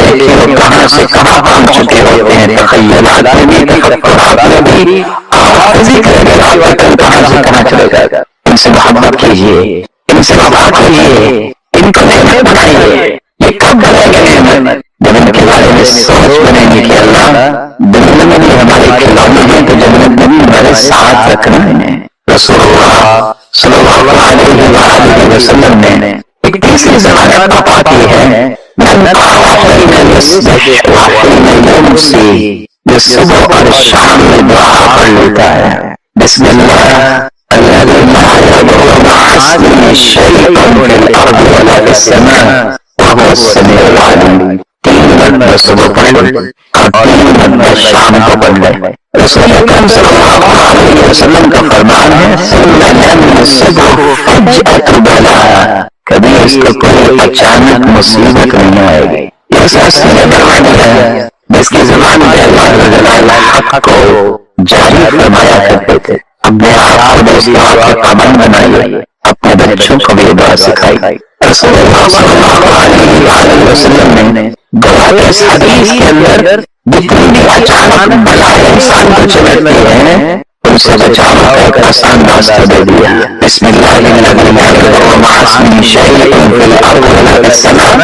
دیکھیے وہ کہاں سے کہاں پہنچ چکے ہوتے ہیں. تخیلات میں بھی تفکرات میں بھی آوازی کریں گے وطن کہاں سے کہاں چلے گا. ان سے محبت کیجیے ان سے وفا کیجیے ان کو نعمت بنائیے. یہ کب بنے گا نعمت جب ان کے بارے میں سوچ بنے گی کہ اللہ دنیا میں بھی ہمارے کھلونے ہیں تو جنت میں بھی ہمارے ساتھ رکھنا ہے. رسول اللہ صلی اللہ علیہ وآلہ وسلم نے ایک تیسری ضمانت عطا کی ہے من قام حين يصبح وحين يمسي. جو صبح اور شام میں دعا پڑھ لیتا ہے بسم اللہ الذي لا يضر مع اسمه شيء في الارض ولا في السماء وهو السميع العليم. 3 مرتبہ صبح پڑھ اور 3 مرتبہ شام کو پڑھ لے. رسول اکرم صلی اللہ علیہ وسلم کا فرمان ہے ثم لم يصبه فجأة بلاء. کبھی اس کو کوئی اچانک مصیبت نہیں آئے گی. اس رسول نے فرما دیا جس کی زبان میں اللہ حق کو جاری فرمایا کرتے تھے. اپنے آپ کو اس دعا کا پابند بنائیے اپنے بچوں کو بھی دعا سکھائی. رسول اللہ صلی اللہ علیہ وآلہ وسلم نے دعا کے اس حدیث کے اندر جتنی بھی اچانک بلائیں انسان کو چمٹتی ہیں ان سے بچاؤ کا ایک آسان راستہ دے دیا. بسم اللہ الذی لا یضر مع اسمہ شیء فی الارض ولا فی السماء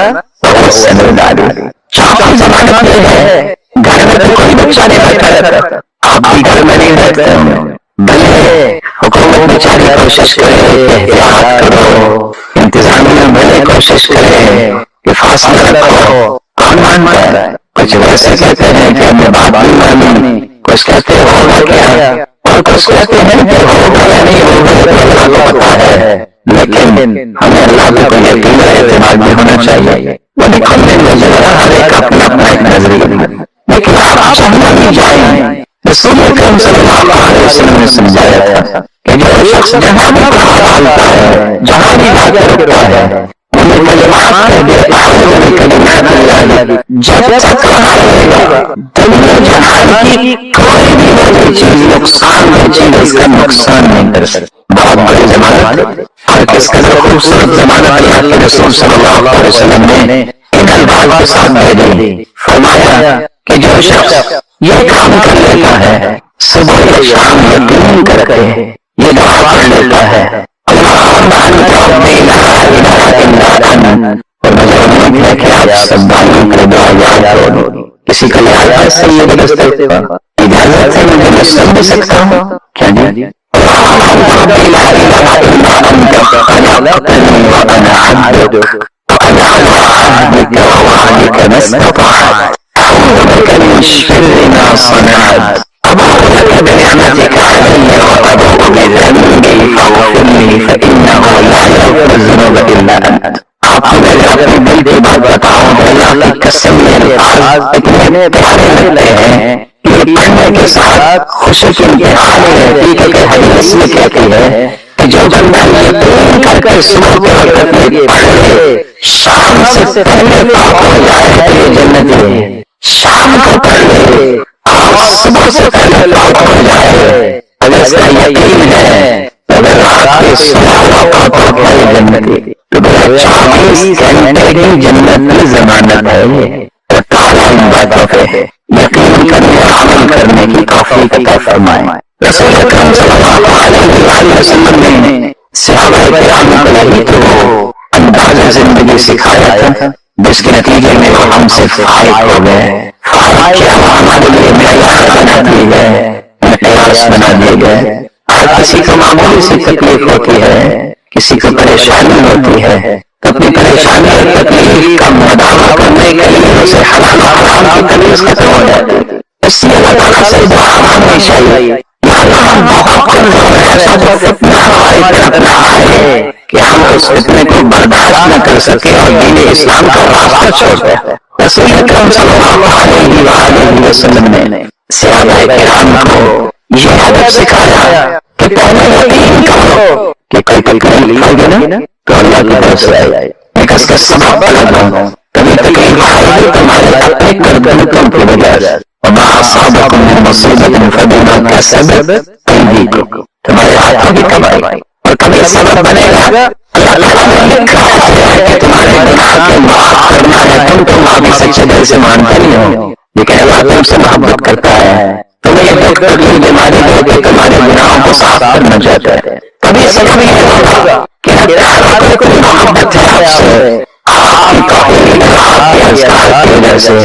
وهو السمیع العلیم. چوتھی ضمانت یہ ہے گھر میں تو کوئی بچہ نہیں بیٹھا رہتا. آپ بھی گھر میں نہیں رہتے ہوں گے بھلے حکومت بیچاری کوشش کرے احتیاط کرو انتظامیہ بھلے کوشش کرے کہ فاصلہ رکھو. کون مانتا ہے؟ کچھ ویسے کہتے ہیں کہ ہمیں بات نہیں مانی. کچھ کہتے ہیں ہوگا کیا اور کچھ کہتے ہیں کہ ہوگا یا نہیں ہوگا اللہ کو پتا ہے. لیکن ہمیں اللہ پہ کوئی یقین اور اعتماد بھی ہونا چاہیے. وہ نکلنے میں ذرا ہر ایک اپنا اپنا ایک نظریہ ہے لیکن آپ جہاں بھی جائیں رسول اکرم صلی اللہ علیہ وسلم نے سمجھایا تھا کہ جو شخص جہاں بھی قدم ڈالتا ہے جہاں بھی جا کے رکتا ہے یہ کلمات ہے بے اعوذ بکلمات اللہ جب تک رہے گا دنیا جہان کی کوئی بھی بڑی چیز نقصان دہ چیز اس کا نقصان نہیں کر سکتی. بہت بڑی ضمانت ہے اور کس قدر خوبصورت ضمانت اللہ کے رسول صلی اللہ علیہ وسلم نے ان الفاظ کے ساتھ بھیجی. فرمایا کہ جو شخص یہ کام کر لیتا ہے صبح یا شام یقین کر کے یہ دعا پڑھ لیتا ہے اللہم انت ربی لا الہ الا انت. اور مجھے امید ہے کہ آپ سب بھائیوں کو دعا یاد کرو کسی کا لحاظ سے یہ درست اجازت سے میں درست بھی سکتا ہوں کیا جی آپ اپنے دل کی بات بتاؤ اللہ کی قسم اتنے پیارے لگے ہیں کہ پڑھنے کے ساتھ خوشی کی امتحان ہے حدیث میں کہتی ہے کہ جو بندہ یقین کر کے صبح کے پڑھے شام سے پہلے پاک ہو جائے یہ جنت ہے شام کو پڑھے اور صبح سے پہلے پاک ہو جائے اگر اس کا یقین ہے اگر رات کے صبح پاک ہو جائے جنت ہے تو 24 گھنٹے کی جنت کی ضمانت ہے باتوں پہ یقین کرنے عمل کرنے کی توفیق عطا فرمائے رسول اکرم صلی اللہ علیہ وسلم نے صحابہ کرام کو یہی تو انداز زندگی سکھایا تھا جس کے نتیجے میں وہ ہم سے فائق ہو گئے فائق کیا ہمارے لیے معیار بنا دیے گئے مقیاس بنا دیے گئے ہر کسی کو معمولی سی تکلیف ہوتی ہے کسی کو پریشانی ہوتی ہے تو اپنی پریشانی اور تکلیف کا مداوع کرنے کے لیے اسے حلال و حرام کی تمیز ختم ہو جاتی ہے اس لیے اللہ تعالیٰ سے دعا مانگنی چاہیے بہت ایسا جو فتنہ ہماری طرف نہ آئے کہ ہم اس فتنے کو برداشت نہ کر سکے اور دین اسلام کا راستہ چھوڑ دیں رسول اکرم صلی اللہ علیہ وآلہ وسلم نے صحابہ کرام کو یہ ادب سکھایا کہ پہلے یقین کرو کہ کوئی تکلیف آئے گی نا تو اللہ کی طرف سے آئے ایک اس کا سبب لگاؤں کبھی تکلیف آئے گی تمہارے اپنے قدم کی وجہ سے وما اصابکم من مصیبت فبما کسبت ایدیکم تمہارے ہاتھوں کی کمائی اور کبھی سبب بنے گا اللہ تعالیٰ نے لکھا ہے کہ تمہارے گناہ کو معاف کرنا ہے تم ابھی سچے دل سے مانتے نہیں ہو لیکن اللہ تم سے محبت کرتا ہے تمہیں یہ دکھ تکلیف بیماری دے کے تمہارے گناہوں کو صاف کرنا چاہتا ہے کبھی سبب یہ ہوگا کہ اللہ کو کوئی محبت ہے آپ سے آپ کی توحید آپ کے اذکار کی وجہ سے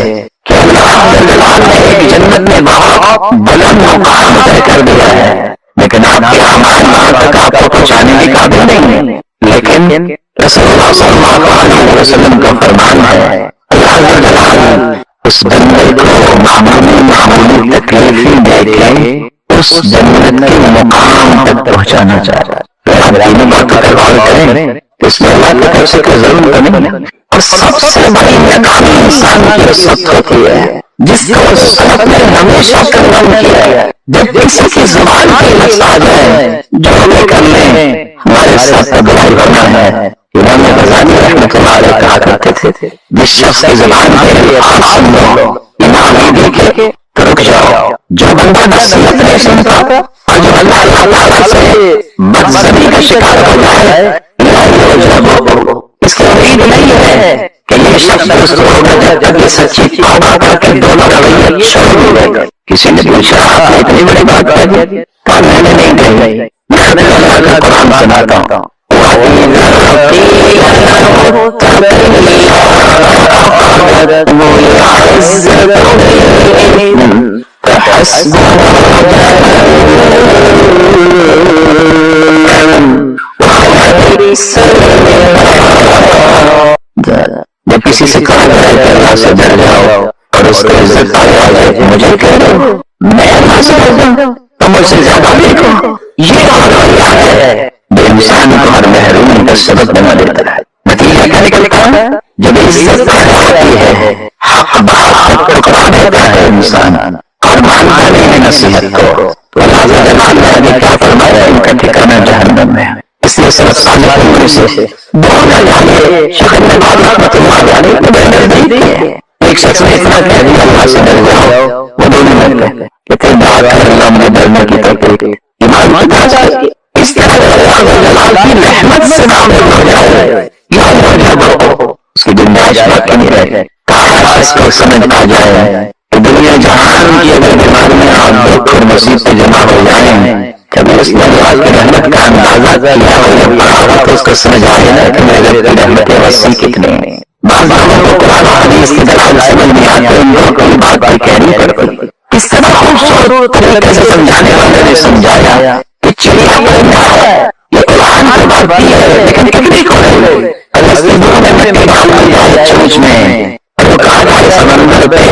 کہ اللہ نے ایک جنت میں بہت بلند مقام طے کر دیا ہے لیکن آپ کے اعمال وہاں تک آپ کو پہنچانے کے قابل نہیں ہے لیکن رسول اللہ صلی اللہ علیہ وسلم کا فرمان ہے اللہ جلال اس بندے کو معمولی تکلیفیں دے کے اس جنت کے مقام تک پہنچانا چاہ رہا ہے تینوں باتوں پر غور کریں اس میں اللہ کی طرف سے کوئی ضرور تو نہیں اور سب سے بڑی ناکامی انسان کی وسعت ہوتی ہے جس کو اس نے ہمیشہ کنڈم کیا ہے جب کسی کی زبان کی لفظ آ جائے جو ہمیں کر لیں ہمارے ساتھ برائی ہونا ہے امام غزالی رحمۃ اللہ علیہ کہا کرتے تھے جس شخص کی زبان کے لیے آپ سن لو امام نہیں دیکھے تو رک جاؤ جو بندہ نصیحت نہیں سنتا اور جو اللہ تعالیٰ سے بدزنی کا شکار ہو جائے اس کی امید نہیں ہے کہ یہ شخص درست ہوگا جب تک یہ سچی توبہ کر کے دونوں رویت شروع ہوئے گا کسی نے پوچھا آپ نے اتنی بڑی بات کہہ دی کہا میں نے نہیں کہی میں اپنے اللہ کا قرآن سناتا ہوں جب کسی سے کہا جائے کہ اللہ سے ڈر جاؤ اور اس کو عزت آ جائے مجھے کہہ دو میں اللہ سے ڈر جاؤں تو مجھ سے زیادہ دیکھو یہ رویہ ہے جو انسان کو ہر محرومی کا سبب بنا دیتا ہے نتیجہ کیا نکلتا ہے جب عزت آتی ہے حق بات کو ٹکرا دیتا ہے انسان اور مانتا نہیں ہے نصیحت کو تو اللہ جلال نے کیا فرمایا ان کا ٹھکانہ جہنم میں ہے اس لیے سب صالحوں سے بہت اللہ شیخ نواز رحمۃ اللہ علیہ کو بہتر نہیں دی ہے ایک شخص نے اتنا کہہ دیا اللہ سے ڈر جاؤ وہ دونوں میں کہتے کہتے دعا کر اللہ مجھے ڈرنے کی توفیق ایمان کی دعا چاہیے اس طرح اللہ جلال کی رحمت سے معامل ہو جائے یا ہو جب اس کی گنجائش باقی نہیں رہے کہا اس کو سمجھ آ جائے کہ دنیا جہان کی اگر بیماریاں اور دکھ اور مصیبتیں جمع ہو جائیں کبھی اس نے اللہ کی رحمت کا اندازہ کیا ہو جب پڑھا تو اس کو سمجھ آئے نا کہ میرے رب کی رحمت وسیع کتنے ہیں بعض لوگوں کو قرآن و حدیث کی دلائل سمجھ نہیں آتے، ان لوگوں کو بات بھی کہنی پڑتی۔ کس طرح خوبصورت طریقے سے سمجھانے والے نے سمجھایا کہ چڑیا پرندہ ہے، یہ قرآن کی بات بھی ہے لیکن کتنی کو ہے، چونچ میں تو کہا جائے سمندر پہ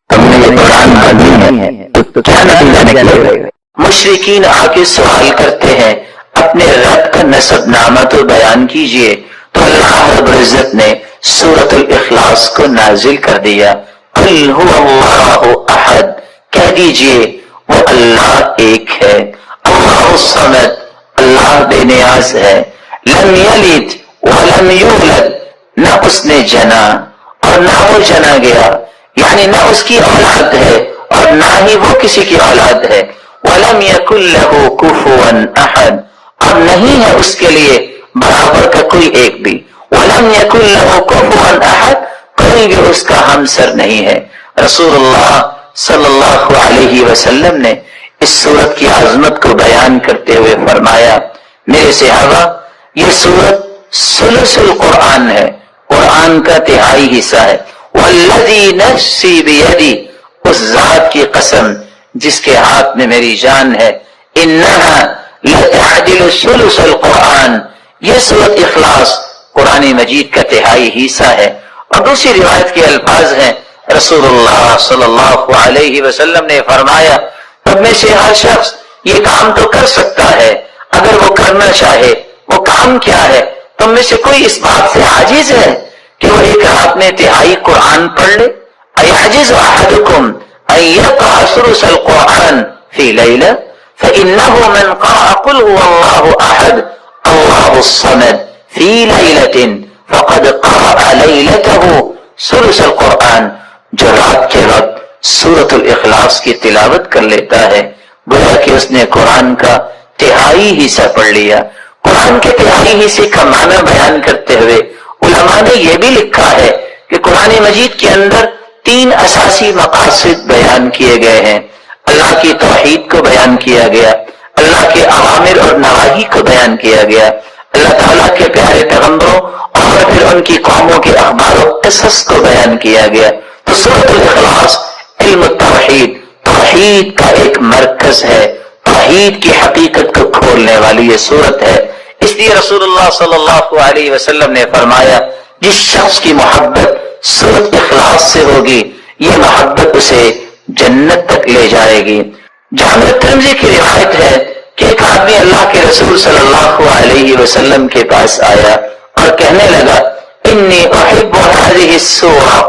تم نے یہ قرآن پڑھی ہے تو کیا نتیجہ نکلے؟ مشرکین آ کے سوال کرتے ہیں اپنے رب کا نسب نامہ تو بیان کیجئے، تو اللہ رب العزت نے سورۃ الاخلاص کو نازل کر دیا۔ قل هو اللہ احد، کہہ دیجئے وہ اللہ ایک ہے، اللہ الصمد، اللہ بے نیاز ہے، لم یلد ولم یولد، نہ اس نے جنا اور نہ وہ جنا گیا، یعنی نہ اس کی اولاد ہے اور نہ ہی وہ کسی کی اولاد ہے، ولم یکن لہ کفوا احد، اور نہیں ہے اس کے لیے برابر کا کوئی ایک بھی، ولم یکن لہ کفوا احد، کوئی بھی اس کا ہمسر نہیں ہے۔ رسول اللہ صلی اللہ علیہ وسلم نے اس سورت کی عظمت کو بیان کرتے ہوئے فرمایا، میرے صحابہ یہ سورت ثلث القرآن ہے، قرآن کا تہائی حصہ ہے، والذی نفسی بیدی، اس ذات کی قسم جس کے ہاتھ میں میری جان ہے، انہا لتعدل ثلث القرآن، یہ سورت اخلاص قرآن مجید کا تہائی حصہ ہے۔ اور دوسری روایت کے الفاظ ہیں، رسول اللہ صلی اللہ علیہ وسلم نے فرمایا، تم میں سے ہر شخص یہ کام تو کر سکتا ہے اگر وہ کرنا چاہے، وہ کام کیا ہے؟ تم میں سے کوئی اس بات سے عاجز ہے کہ وہ ایک رات میں تہائی قرآن پڑھ لے؟ ایعجز احدکم ان یقرأ ثلث القرآن فی لیلہ فإنه من قرأ قل هو اللہ احد اللہ الصمد فی لیلۃ فقد قرأ لیلته ثلث القرآن، جو رات کے وقت سورۃ الاخلاص کی تلاوت کر لیتا ہے گویا کہ اس نے قرآن کا تہائی حصہ پڑھ لیا۔ قرآن کے تہائی حصے کا معنی بیان کرتے ہوئے علماء نے یہ بھی لکھا ہے کہ قرآن مجید کے اندر 3 اساسی مقاصد بیان کیے گئے ہیں۔ اللہ کی توحید کو بیان کیا گیا، اللہ کے اوامر اور نواہی کو بیان کیا گیا، اللہ تعالیٰ کے پیارے پیغمبروں اور پھر ان کی قوموں کے اخبار و قصص کو بیان کیا گیا۔ تو سورۃ الاخلاص علم التوحید، توحید کا ایک مرکز ہے، توحید کی حقیقت کو کھولنے والی یہ سورت ہے۔ اس لیے رسول اللہ صلی اللہ علیہ وسلم نے فرمایا، جس شخص کی محبت سورۃ اخلاص سے ہوگی یہ محبت اسے جنت تک لے جائے گی۔ جامع ترمذی کی روایت ہے کہ ایک آدمی اللہ کے رسول صلی اللہ علیہ وسلم کے پاس آیا اور کہنے لگا، انی احب هذه السورہ،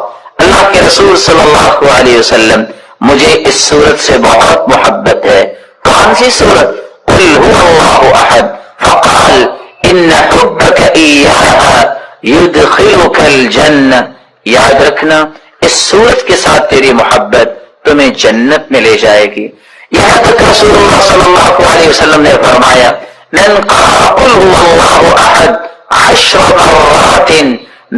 اللہ کے رسول صلی اللہ علیہ وسلم مجھے اس سورت سے بہت محبت ہے۔ کون سی سورت؟ قل هو اللہ احد، فقال ان حبک ایہا یدخلک الجنہ، یاد رکھنا اس سورت کے ساتھ تیری محبت تمہیں جنت میں لے جائے گی۔ یہاں تک رسول اللہ صلی اللہ علیہ وسلم نے فرمایا، من قرأ قل هو اللہ احد 10 مرات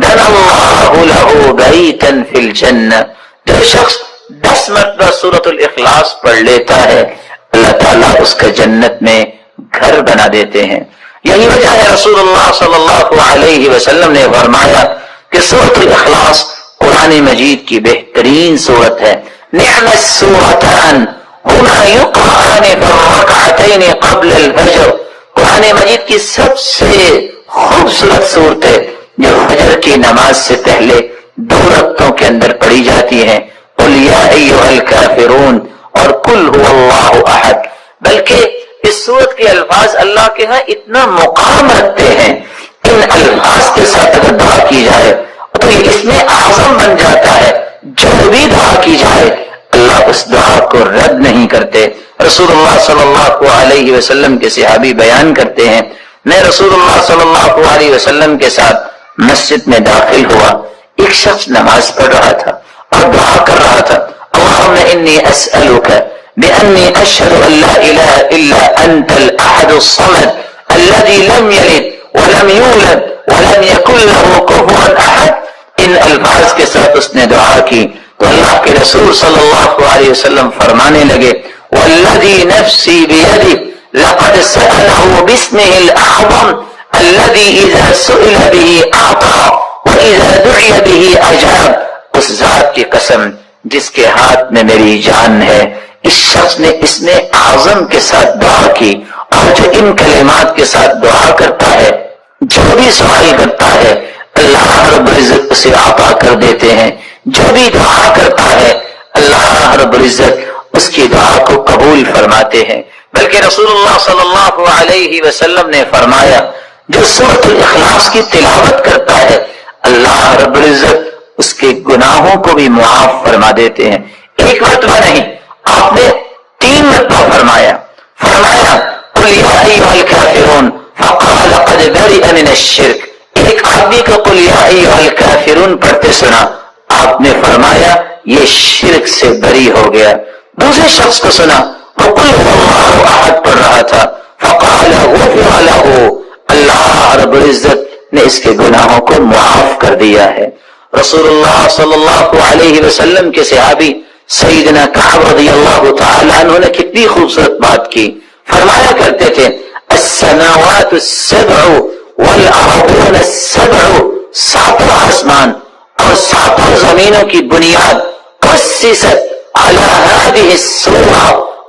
بنى اللہ له بیتا فی الجنہ، جو شخص 10 مرتبہ سورۃ الاخلاص پڑھ لیتا ہے اللہ تعالیٰ اس کا جنت میں گھر بنا دیتے ہیں۔ یہی وجہ ہے رسول اللہ صلی اللہ علیہ وسلم نے فرمایا کہ سورۃ الاخلاص قرآن مجید کی بہترین سورت ہے۔ نعم السورتان ہما یقرأان فی الرکعتین قبل الفجر، قرآن مجید کی سب سے خوبصورت صورتیں جو فجر کی نماز سے پہلے 2 رکعتوں کے اندر پڑھی جاتی ہیں، قل یا ایھا الکافرون اور قل هو اللہ احد۔ بلکہ اس سورت کے الفاظ اللہ کے ہاں اتنا مقام رکھتے ہیں، ان الفاظ کے ساتھ اگر دعا کی جائے تو یہ اس میں اعظم بن جاتا ہے، جو بھی دعا کی جائے اللہ اس دعا کو رد نہیں کرتے۔ رسول اللہ صلی اللہ علیہ وسلم کے صحابی بیان کرتے ہیں، میں رسول اللہ صلی اللہ علیہ وسلم کے ساتھ مسجد میں داخل ہوا، ایک شخص نماز پڑھ رہا تھا اور دعا کر رہا تھا، اللہم انی اسألک بأنی اشہد ان لا الہ الا انت الاحد الصمد الذي لم یلد ولم یولد ولم یکن له کفوا احد۔ ان الفاظ کے ساتھ اس نے دعا کی تو اللہ کے رسول صلی اللہ علیہ وسلم فرمانے لگے، والذی نفسی بیدہ لقد سألہ باسمہ الاعظم الذي اذا سئل به اعطى وَإِذَا دُعِيَ بِهِ أَجَابَ، اس ذات کی قسم جس کے ہاتھ میں میری جان ہے، اس شخص نے اس میں اعظم کے ساتھ دعا کی، اور جو ان کلمات کے ساتھ دعا کرتا ہے، جو بھی سوال کرتا ہے، اللہ رب العزت اسے عطا کر دیتے ہیں، جو بھی دعا کرتا ہے اللہ رب العزت اس کی دعا کو قبول فرماتے ہیں۔ بلکہ رسول اللہ صلی اللہ علیہ وسلم نے فرمایا، جو سورۃ الاخلاص کی تلاوت کرتا ہے اللہ رب العزت اس کے گناہوں کو بھی معاف فرما دیتے ہیں۔ ایک مرتبہ نہیں، آپ نے 3 مرتبہ فرمایا قل یا ایھا الکافرون فقال قد برئ من الشرک۔ ایک آدمی کو قل یا ایھا الکافرون پڑھتے سنا، آپ نے فرمایا یہ شرک سے بری ہو گیا۔ دوسرے شخص کو سنا وہ قل هو اللہ احد پڑھ رہا تھا، فقال غفر له، اللہ رب العزت نے اس کے گناہوں کو معاف کر دیا ہے۔ رسول اللہ صلی اللہ علیہ وسلم کے صحابی سیدنا کعب رضی اللہ تعالی عنہ نے کتنی خوبصورت بات کی، فرمایا کرتے تھے السماوات السبع والارضون السبع، 7 آسمان اور 7 زمینوں کی بنیاد اسست علی هذه السورہ،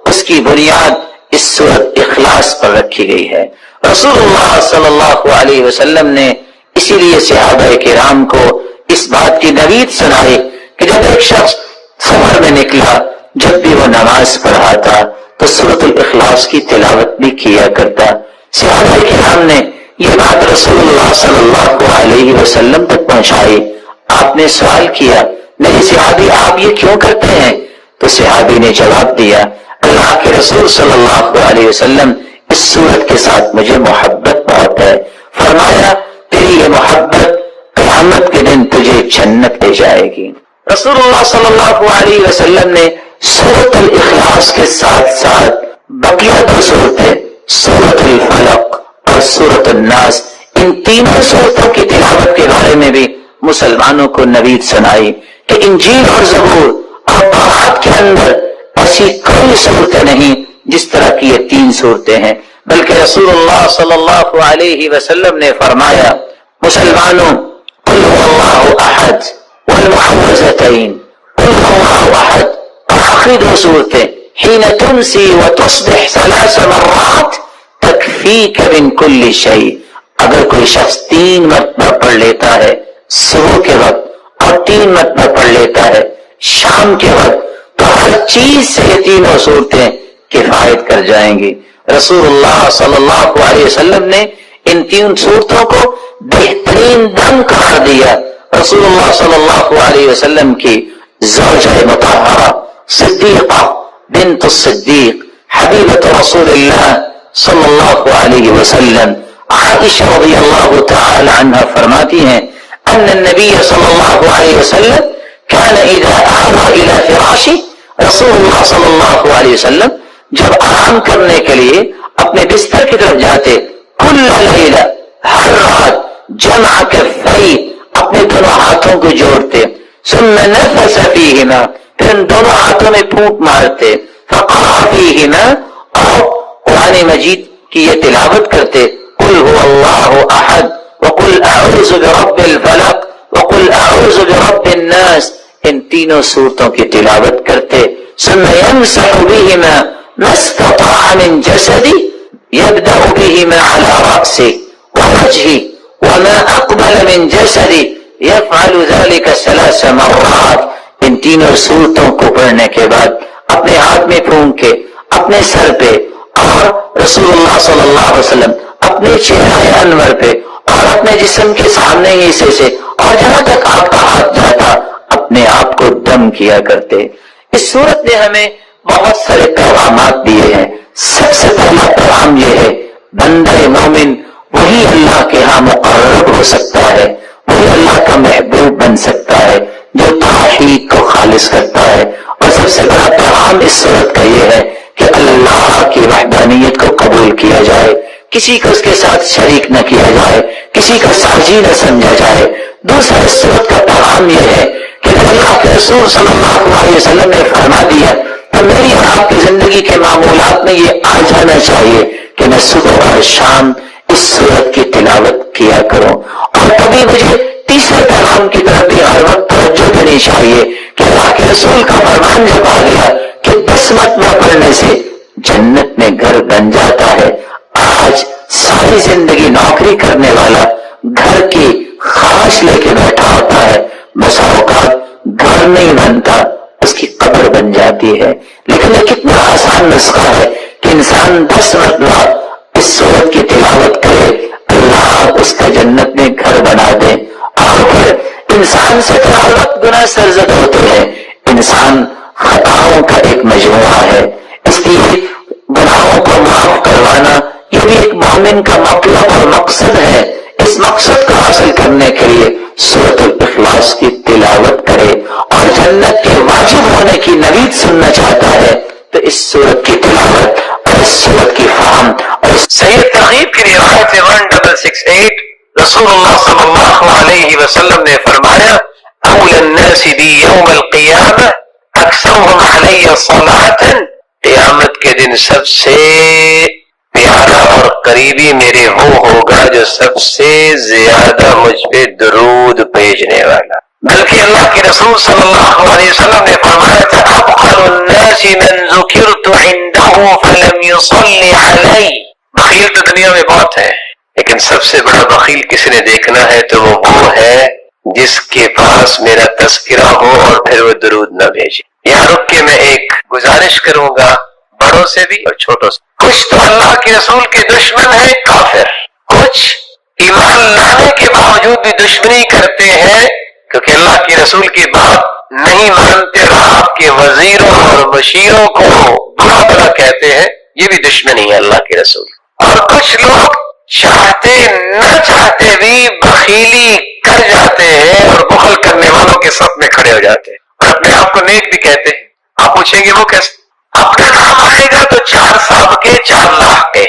اس کی بنیاد اس سورۃ اخلاص پر رکھی گئی ہے۔ رسول اللہ صلی اللہ علیہ وسلم نے اسی لیے صحابہ کرام کو اس بات کی نوید سنائی کہ جب ایک شخص سفر میں نکلا، جب بھی وہ نماز پڑھا تھا تو سورۃ الاخلاص کی تلاوت بھی کیا کرتا۔ صحابہ کرام نے یہ بات رسول اللہ صلی اللہ علیہ وسلم تک پہنچائی۔ آپ نے سوال کیا، میرے صحابی آپ یہ کیوں کرتے ہیں؟ تو صحابی نے جواب دیا، اللہ کے رسول صلی اللہ علیہ وسلم اس سورت کے ساتھ مجھے محبت بہت ہے، فرمایا تیری یہ محبت قیامت کے دن تجھے جنت لے جائے گی۔ رسول اللہ صلی اللہ علیہ وسلم نے سورۃ الاخلاص کے ساتھ ساتھ بقیہ 2 صورتیں سورۃ الفلق اور سورۃ الناس، ان تینوں صورتوں کی تلاوت کے بارے میں بھی مسلمانوں کو نوید سنائی کہ انجیل اور زبور اور تورات کے اندر ایسی کوئی صورتیں نہیں جس طرح کی یہ 3 صورتیں ہیں، بلکہ رسول اللہ صلی اللہ علیہ وسلم نے فرمایا مسلمانوں قل هو اللہ احد والمعوذتین، قل هو اللہ احد اور آخری 2 صورتیں حین تمسی وتصبح 3 مرات تکفیک من کل شیء، اگر کوئی شخص 3 مرتبہ پڑھ لیتا ہے صبح کے وقت اور 3 مرتبہ پڑھ لیتا ہے شام کے وقت، تو ہر چیز سے یہ 3 صورتیں کفایت کر جائیں گی۔ رسول اللہ صلی اللہ علیہ وسلم نے ان 3 صورتوں کو بہترین دم قرار دیا۔ رسول اللہ صلی اللہ علیہ وسلم کی زوجہ مطہرہ صدیقہ بنت الصدیق حبیبۃ رسول اللہ صلی اللہ علیہ وسلم عائشہ رضی اللہ تعالی عنہ فرماتی ہیں ان النبی صلی اللہ علیہ وسلم كان اذا آوى الى فراشه، رسول اللہ صلی اللہ علیہ وسلم جب آرام کرنے کے لیے اپنے بستر کی طرف جاتے کل لیلہ، ہر رات جمع کفیہ، اپنے دونوں ہاتھوں کو جوڑتے، ثم نفس فیہما، پھر ان دونوں ہاتھوں میں پھونک مارتے، فقرأ فیہما، اور قرآن مجید کی یہ تلاوت کرتے قل هو اللہ احد وقل اعوذ برب الفلق وقل اعوذ برب الناس، ان 3 صورتوں کی تلاوت کرتے، ثم يمسح بهما ما استطاع من جسدی، يبدأ بهما على رأسه ووجهه وما اقبل من جسدی، يفعل ذلك 3 مرات۔ ان 3 صورتوں کو پڑھنے کے بعد اپنے ہاتھ میں پھونک کے اپنے سر پہ اور رسول اللہ صلی اللہ علیہ وسلم اپنے چہرے انور پہ اور اپنے جسم کے سامنے حصے سے اور جہاں تک آپ کا ہاتھ جاتا اپنے آپ کو دم کیا کرتے۔ اس صورت نے ہمیں بہت سارے پیغامات دیے ہیں۔ سب سے پہلا پیغام یہ ہے بندہ مومن وہی اللہ کے ہاں مقرب ہو سکتا ہے، وہی اللہ کا محبوب بن سکتا ہے جو توحید کو خالص کرتا ہے۔ اور سب سے بڑا پیغام اس صورت کا یہ ہے کہ اللہ کی وحدانیت کو قبول کیا جائے، کسی کو اس کے ساتھ شریک نہ کیا جائے، کسی کو ساجی نہ سمجھا جائے۔ دوسرا اس صورت کا پیغام یہ ہے کہ اللہ کے رسول صلی اللہ علیہ وسلم نے فرما دیا تو میری اور آپ کی زندگی کے معمولات میں یہ آ جانا چاہیے کہ میں صبح اور شام اس صورت کی تلاوت کیا کروں، اور کبھی مجھے تیسرے پیغام کی طرف بھی ہر وقت توجہ دینی چاہیے کہ اللہ کے رسول کا فرمان جب آ گیا کہ 10 مرتبہ پڑھنے سے جنت میں گھر بن جاتا ہے. آج ساری زندگی نوکری کرنے والا گھر کی خواہش لے کے بیٹھا ہوتا ہے، بسا اوقات گھر نہیں بنتا، اس کی قبر بن جاتی ہے. لیکن یہ کتنا آسان نسخہ ہے کہ انسان 10 مرتبہ اس سورت کی تلاوت کرے، اللہ اس کا جنت میں گھر بنا دے. اور پھر انسان سے ہر وقت گناہ سرزد ہوتے ہیں، انسان خطاؤں کا ایک مجموعہ ہے، اس لیے گناہوں کو معاف کروانا یہ بھی ایک مومن کا مطلب اور مقصد ہے. اس مقصد کو حاصل کرنے کے لیے سورۃ الاخلاص کی تلاوت کرے اور جنت کے واجب ہونے کی نوید سننا چاہتا ہے تو اس سورت کی تلاوت اور اس سورت کی فہم اور صحیح ترغیب کی روایت 1668 رسول اللہ صلی اللہ علیہ وسلم نے فرمایا اول الناس بی یوم القیامہ اکثرهم علی صلاۃ، قیامت کے دن سب سے پیارا اور قریبی میرے وہ ہوگا جو سب سے زیادہ مجھ پہ درود بھیجنے والا. بلکہ اللہ کے رسول صلی اللہ علیہ وسلم نے فرمایا تھا ابخل الناس من ذکرت عنده فلم يصلی علی. بخیل تو دنیا میں بہت ہے، لیکن سب سے بڑا بخیل کسی نے دیکھنا ہے تو وہ ہے جس کے پاس میرا تذکرہ ہو اور پھر وہ درود نہ بھیجے. یہاں رک کے میں ایک گزارش کروں گا بڑوں سے بھی اور چھوٹوں سے. کچھ تو اللہ کے رسول کے دشمن ہیں کافر، کچھ ایمان لانے کے باوجود بھی دشمنی کرتے ہیں کیونکہ اللہ کے رسول کی بات نہیں مانتے اور آپ کے وزیروں اور مشیروں کو برا بھلا کہتے ہیں، یہ بھی دشمنی ہے اللہ کے رسول. اور کچھ لوگ چاہتے نہ چاہتے بھی بخیلی کر جاتے ہیں اور بخل کرنے والوں کے صف میں کھڑے ہو جاتے ہیں اور اپنے آپ کو نیک بھی کہتے ہیں. آپ پوچھیں گے وہ کیسے؟ اپنا نام آئے گا تو 4 سال کے 4 لاکھ کے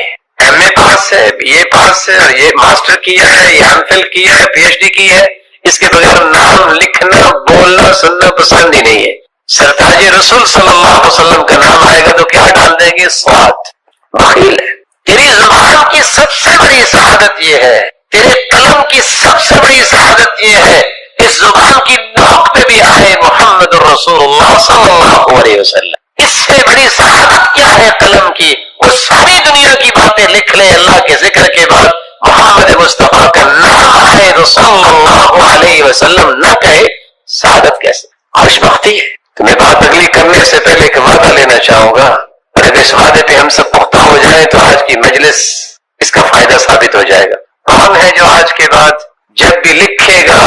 ایم اے پاس ہے، بی اے پاس ہے، اور یہ ماسٹر کیا ہے، یہ ایم فل کیا ہے، پی ایچ ڈی کی ہے. اس کے بغیر نام لکھنا بولنا سننا پسند ہی نہیں ہے. سرتاج رسول صلی اللہ علیہ وسلم کا نام آئے گا تو کیا ڈال دیں گے؟ سواد. بخیل ہے. تیری زبان کی سب سے بڑی سعادت یہ ہے، تیرے قلم کی سب سے بڑی سعادت یہ ہے اس زبان کی نوک پہ بھی آئے محمد رسول اللہ صلی اللہ علیہ وسلم. اس سے بڑی سعادت کیا ہے قلم کی؟ وہ ساری دنیا کی باتیں لکھ لے، اللہ کے ذکر کے بعد محمد مصطفیٰ کا نام آئے تو صلی اللہ علیہ وسلم نہ کہے، سعادت کیسے؟ خوش بختی ہے. تو میں بات اگلی کرنے سے پہلے ایک وعدہ لینا چاہوں گا، اگر اس وعدے پہ ہم سب پختہ ہو جائیں تو آج کی مجلس اس کا فائدہ ثابت ہو جائے گا. کون ہے جو آج کے بعد جب بھی لکھے گا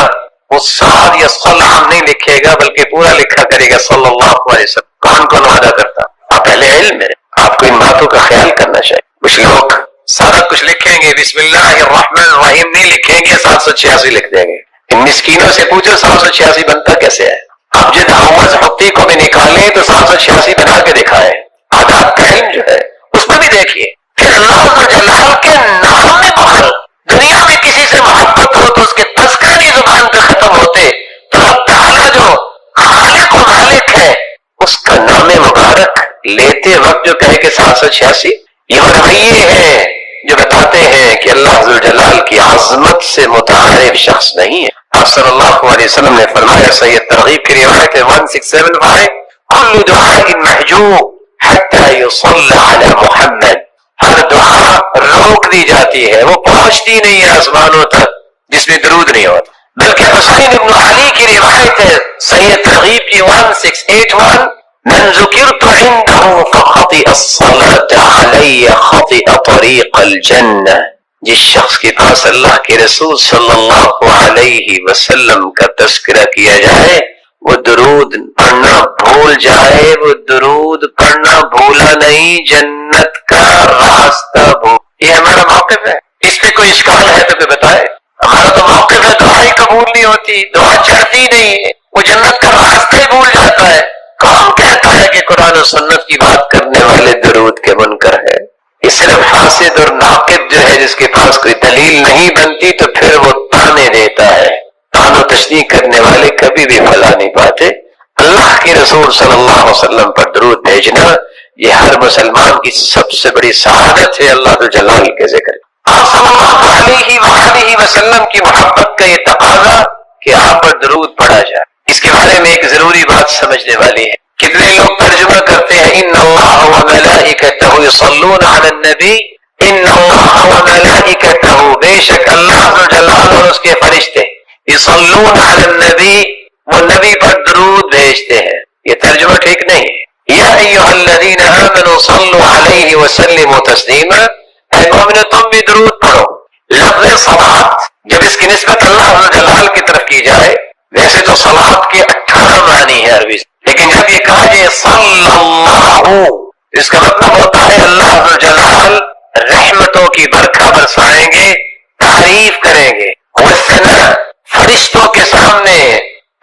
وہ صاد یا صلح نہیں لکھے گا بلکہ پورا لکھا کرے گا صلی اللہ علیہ وسلم؟ کون وعدہ کرتا؟ آپ اہل علم میرے، آپ کو ان باتوں کا خیال کرنا چاہیے. کچھ لوگ سارا کچھ لکھیں گے، بسم اللہ الرحمن الرحیم نہیں لکھیں گے، 786 لکھ دیں گے. ان مسکینوں سے پوچھو 786 بنتا کیسے ہے؟ آپ جب حوض حقی کو بھی نکالیں تو 786 بنا کے دکھائیں. آداب کا علم جو ہے اس میں بھی دیکھیے. پھر اللہ جلال کے نام میں بخل. دنیا میں کسی سے محبت ہو تو اس کے تذکرے بھی زبان پہ ختم ہوتے، تو رب تعالیٰ جو خالق و مالک ہے اس کا نام مبارک لیتے وقت جو کہے کہ 786، یہ رویے ہیں جو بتاتے ہیں کہ اللہ ذوالجلال کی عظمت سے متعارف شخص نہیں ہے. آپ صلی اللہ علیہ وسلم نے فرمایا، صحیح ترغیب کی روایت ہے 1675 کل دعاء محجوب حتی یصلی علی محمد. ہر دعا روک دی جاتی ہے، وہ پہنچتی نہیں ہے آسمانوں تک جس میں درود نہیں ہوتا. بلکہ حسین ابن علی کی روایت ہے صحیح ترغیب کی 1681 من ذکرت عنده فخطئ الصلاة علی خطئ طریق الجنہ. جس شخص کے پاس اللہ کے رسول صلی اللہ علیہ وسلم کا تذکرہ کیا جائے وہ درود پڑھنا بھول جائے، وہ درود پڑھنا بھولا نہیں، جنت کا راستہ بھول. یہ ہمارا موقف ہے. اس پہ کوئی اشکال ہے تو کوئی بتائے. ہمارا تو موقف ہے دعا ہی قبول نہیں ہوتی، دعا چڑھتی نہیں ہے، وہ جنت کا راستہ ہی بھول جاتا ہے. کون کہتا ہے کہ قرآن و سنت کی بات کرنے والے درود کے منکر ہے؟ یہ صرف حاسد اور ناقد جو ہے جس کے پاس کوئی دلیل نہیں بنتی تو پھر وہ تانے دیتا ہے. تان و تشنیع کرنے والے کبھی بھی بھلا نہیں پاتے. اللہ کے رسول صلی اللہ علیہ وسلم پر درود بھیجنا یہ ہر مسلمان کی سب سے بڑی سعادت ہے. اللہ جلال کے ذکر آپ صلی اللہ علیہ وسلم کی محبت کا یہ تقاضا کہ آپ پر درود پڑھا جائے. اس کے بارے میں ایک ضروری بات سمجھنے والی ہے. کتنے لوگ ترجمہ کرتے ہیں ان اللہ و ملائکتہ یصلون علی النبی، ان اللہ و ملائکتہ، بے شک اللہ عز و جل اور اس کے فرشتے، یصلون علی النبی، وہ نبی پر درود بھیجتے ہیں. یہ ترجمہ ٹھیک نہیں ہے. یا ایھا الذین آمنوا صلوا علیہ وسلموا تسلیما، اے مومنو تم بھی درود پڑھو. لفظ صلوات جب اس کی نسبت اللہ عز و جلال کی طرف کی جائے، ویسے تو صلوات کے 18 معنی ہے عربی سے، لیکن جب یہ کہا جائے صلی اللہ، اس کا مطلب ہوتا ہے اللہ عز و جلال رحمتوں کی برکھا برسائیں گے، تعریف کریں گے. والثناء، فرشتوں کے سامنے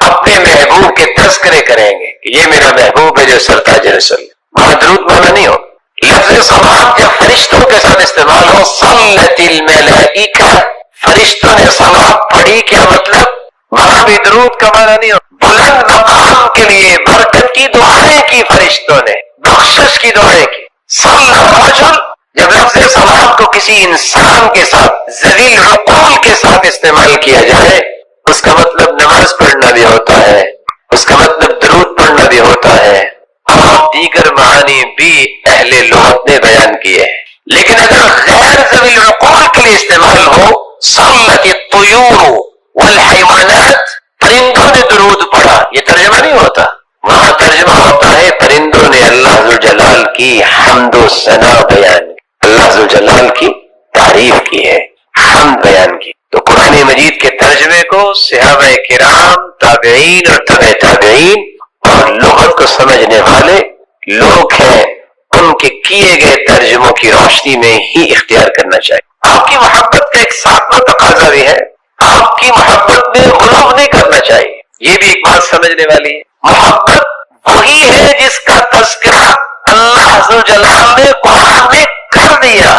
اپنے محبوب کے تذکرے کریں گے کہ یہ میرا محبوب ہے جو سرتاج رسول. وہاں درود مانا نہیں ہو. لفظ صلوات جب فرشتوں کے ساتھ استعمال ہو، صلت الملائکہ، فرشتوں نے صلوات پڑھی، کیا مطلب؟ وہاں بھی درود کا معنی نہیں ہو. بلند مقام کے لیے برکت کی دعائیں کی فرشتوں نے، بخشش کی دعائیں کی. صلی الرجل، جب لفظ صلوات کو کسی انسان کے ساتھ ذلیل عقول کے ساتھ استعمال کیا جائے، اس کا مطلب نماز پڑھنا بھی ہوتا ہے، اس کا مطلب درود پڑھنا بھی ہوتا ہے، اور دیگر معانی بھی اہل لغت نے بیان کیے ہیں. لیکن اگر غیر ذلیل عقول کے لیے استعمال ہو، صلت الطیور والحیوانات، پرندوں نے درود پڑھا، یہ ترجمہ نہیں ہوتا. وہاں ترجمہ ہوتا ہے پرندوں نے اللہ ذو جلال کی حمد و ثنا بیان کی، اللہ ذو جلال کی تعریف کی ہے، حمد بیان کی. تو قرآن مجید کے ترجمے کو صحابہ کرام، تابعین اور تبع تابعین اور لغت کو سمجھنے والے لوگ ہیں، ان کے کیے گئے ترجموں کی روشنی میں ہی اختیار کرنا چاہیے. آپ کی محبت کا ایک ساتواں تقاضا بھی ہے، آپ کی محبت میں غلو نہیں کرنا چاہیے. یہ بھی ایک بات سمجھنے والی ہے. محبت وہی ہے جس کا تذکرہ اللہ عز و جلال نے قرآن میں کر دیا.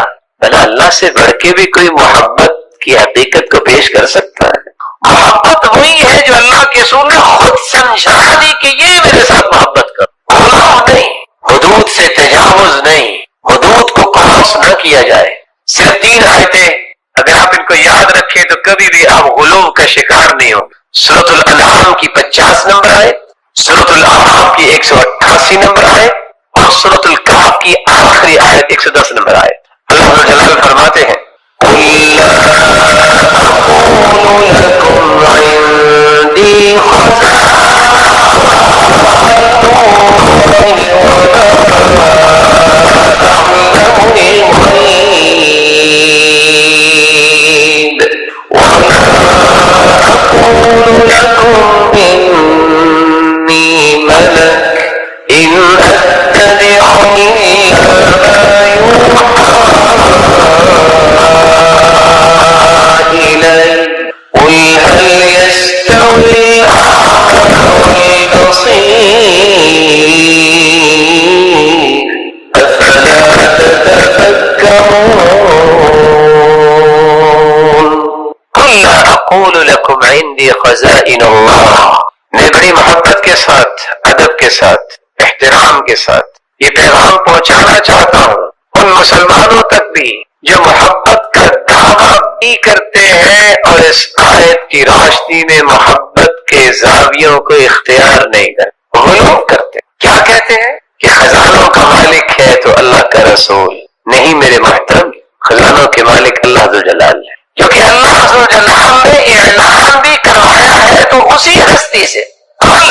بھلا اللہ سے بڑھ کے بھی کوئی محبت کی حقیقت کو پیش کر سکتا ہے؟ محبت وہی ہے جو اللہ کے رسول نے خود سمجھا دی کہ یہ میرے ساتھ محبت کرو. غلو نہیں، حدود سے تجاوز نہیں، حدود کو کراس نہ کیا جائے. صرف 3 آیتیں اگر آپ ان کو یاد رکھیں تو کبھی بھی آپ غلو کا شکار نہیں ہو. سورۃ الانعام کی 50 نمبر آیت، سورۃ الاعراف کی 188 نمبر آیت، اور سورۃ الکہف کی آخری آیت 110 نمبر آیت. اللہ جلال فرماتے ہیں قُلْ لَا أَقُولُ لَكُمْ عِندِي خزائن اللہ. میں بڑی محبت کے ساتھ، ادب کے ساتھ، احترام کے ساتھ یہ پیغام پہنچانا چاہتا ہوں ان مسلمانوں تک بھی جو محبت کا دعویٰ بھی کرتے ہیں اور اس آیت کی روشنی میں محبت کے زاویوں کو اختیار نہیں کرتے، غلو کرتے. کیا کہتے ہیں کہ خزانوں کا مالک ہے تو اللہ کا رسول نہیں. میرے محترم، خزانوں کے مالک اللہ ذو جلال ہے، کیونکہ اللہ ذو جلال نے اعلان بھی کروایا ہے تو اسی ہستی سے. قل،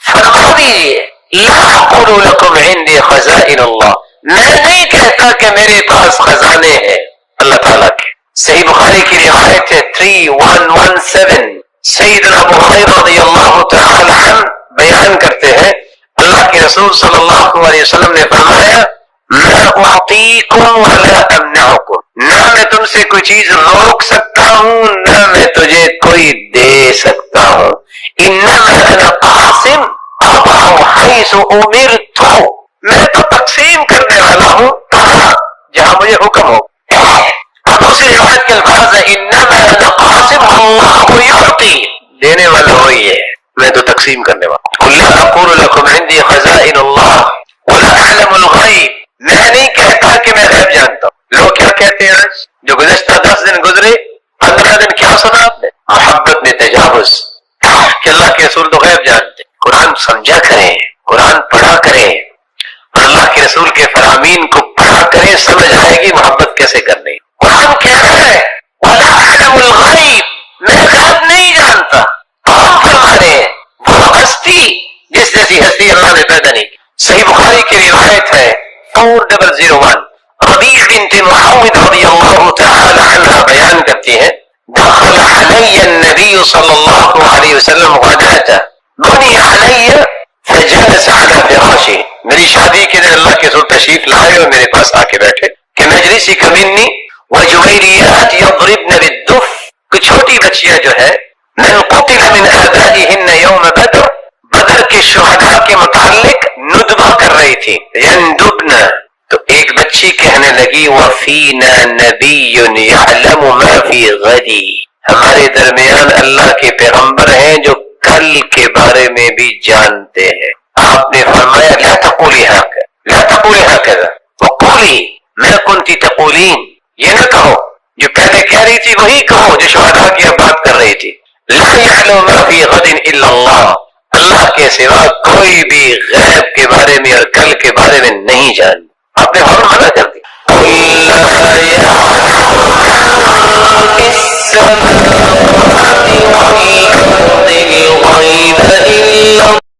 فرما دیجیے، لا اقول لکم عندی خزائن اللہ، میں نہیں کہتا کہ میرے پاس خزانے ہیں اللہ تعالیٰ کے. صحیح بخاری کی روایت ہے 3117، سیدنا ابو ہریرہ رضی اللہ تعالی عنہ بیان کرتے ہیں اللہ کے رسول صلی اللہ علیہ وسلم نے فرمایا میں اعطیکم ولا امنعکم، نہ میں تم سے کوئی چیز روک سکتا ہوں نہ میں تجھے کوئی دے سکتا ہوں. انما انا قاسم ابا حیث امرت، میں تو تقسیم کرنے والا ہوں کہاں جہاں مجھے حکم ہو. اور دوسری روایت کے الفاظ ہے انما انا قاسم اللہ یعطی، دینے والا وہی ہے، میں تو تقسیم کرنے والا. قل لا اقول لکم عندی خزائن اللہ ولا اعلم الغیب، میں نہیں کہتا کہ میں غیب جانتا ہوں. لوگ کیا کہتے ہیں جو گزشتہ 10 دن گزرے، 15 دن کیا سنا آپ نے؟ محبت میں تجاوز، سمجھا کریں، قرآن پڑھا کریں اور اللہ کے رسول کے فرامین کو پڑھا کریں، سمجھ آئے گی محبت کیسے کرنی۔ قرآن کہہ رہا ہے وَلَا أَعْلَمُ الْغَيْبَ، میں غیب نہیں جانتا۔ ہم فرما رہے ہیں وہ ہستی جس جیسی ہستی اللہ نے پیدا نہیں کی۔ صحیح بخاری کی روایت ہے 4001، ربیع بنت معاوض رضی اللہ تعالی عنہ بیان کرتی ہے دخل علی النبی صلی اللہ علیہ وسلم غداة بنی علی فجلس على فراشی، میری شادی کے دن اللہ کے رسول تشریف لائے اور میرے پاس آ کے بیٹھے کہ مجلسی کمنی وجویریات یضربن بالدف، کچھ چھوٹی بچیاں جو ہے من قتل من آبائهن یوم بدر، بدر کے شہداء کے متعلق ندبہ کر رہی تھی، یندبن، تو ایک بچی کہنے لگی وفینا نبی یعلم ما فی غدی، ہمارے درمیان اللہ کے پیغمبر ہیں جو کل کے بارے میں بھی جانتے ہیں۔ آپ نے فرمایا لا تقولی هكذا، لا تقولی هكذا وقولی ما كنت تقولین، یہ نہ کہو جو پہلے کہہ رہی تھی وہی کہو جو شہداء کی اب بات کر رہی تھی۔ لا يعلم ما في غد الا اللہ، اللہ کے سوا کوئی بھی غیب کے بارے میں اور کل کے بارے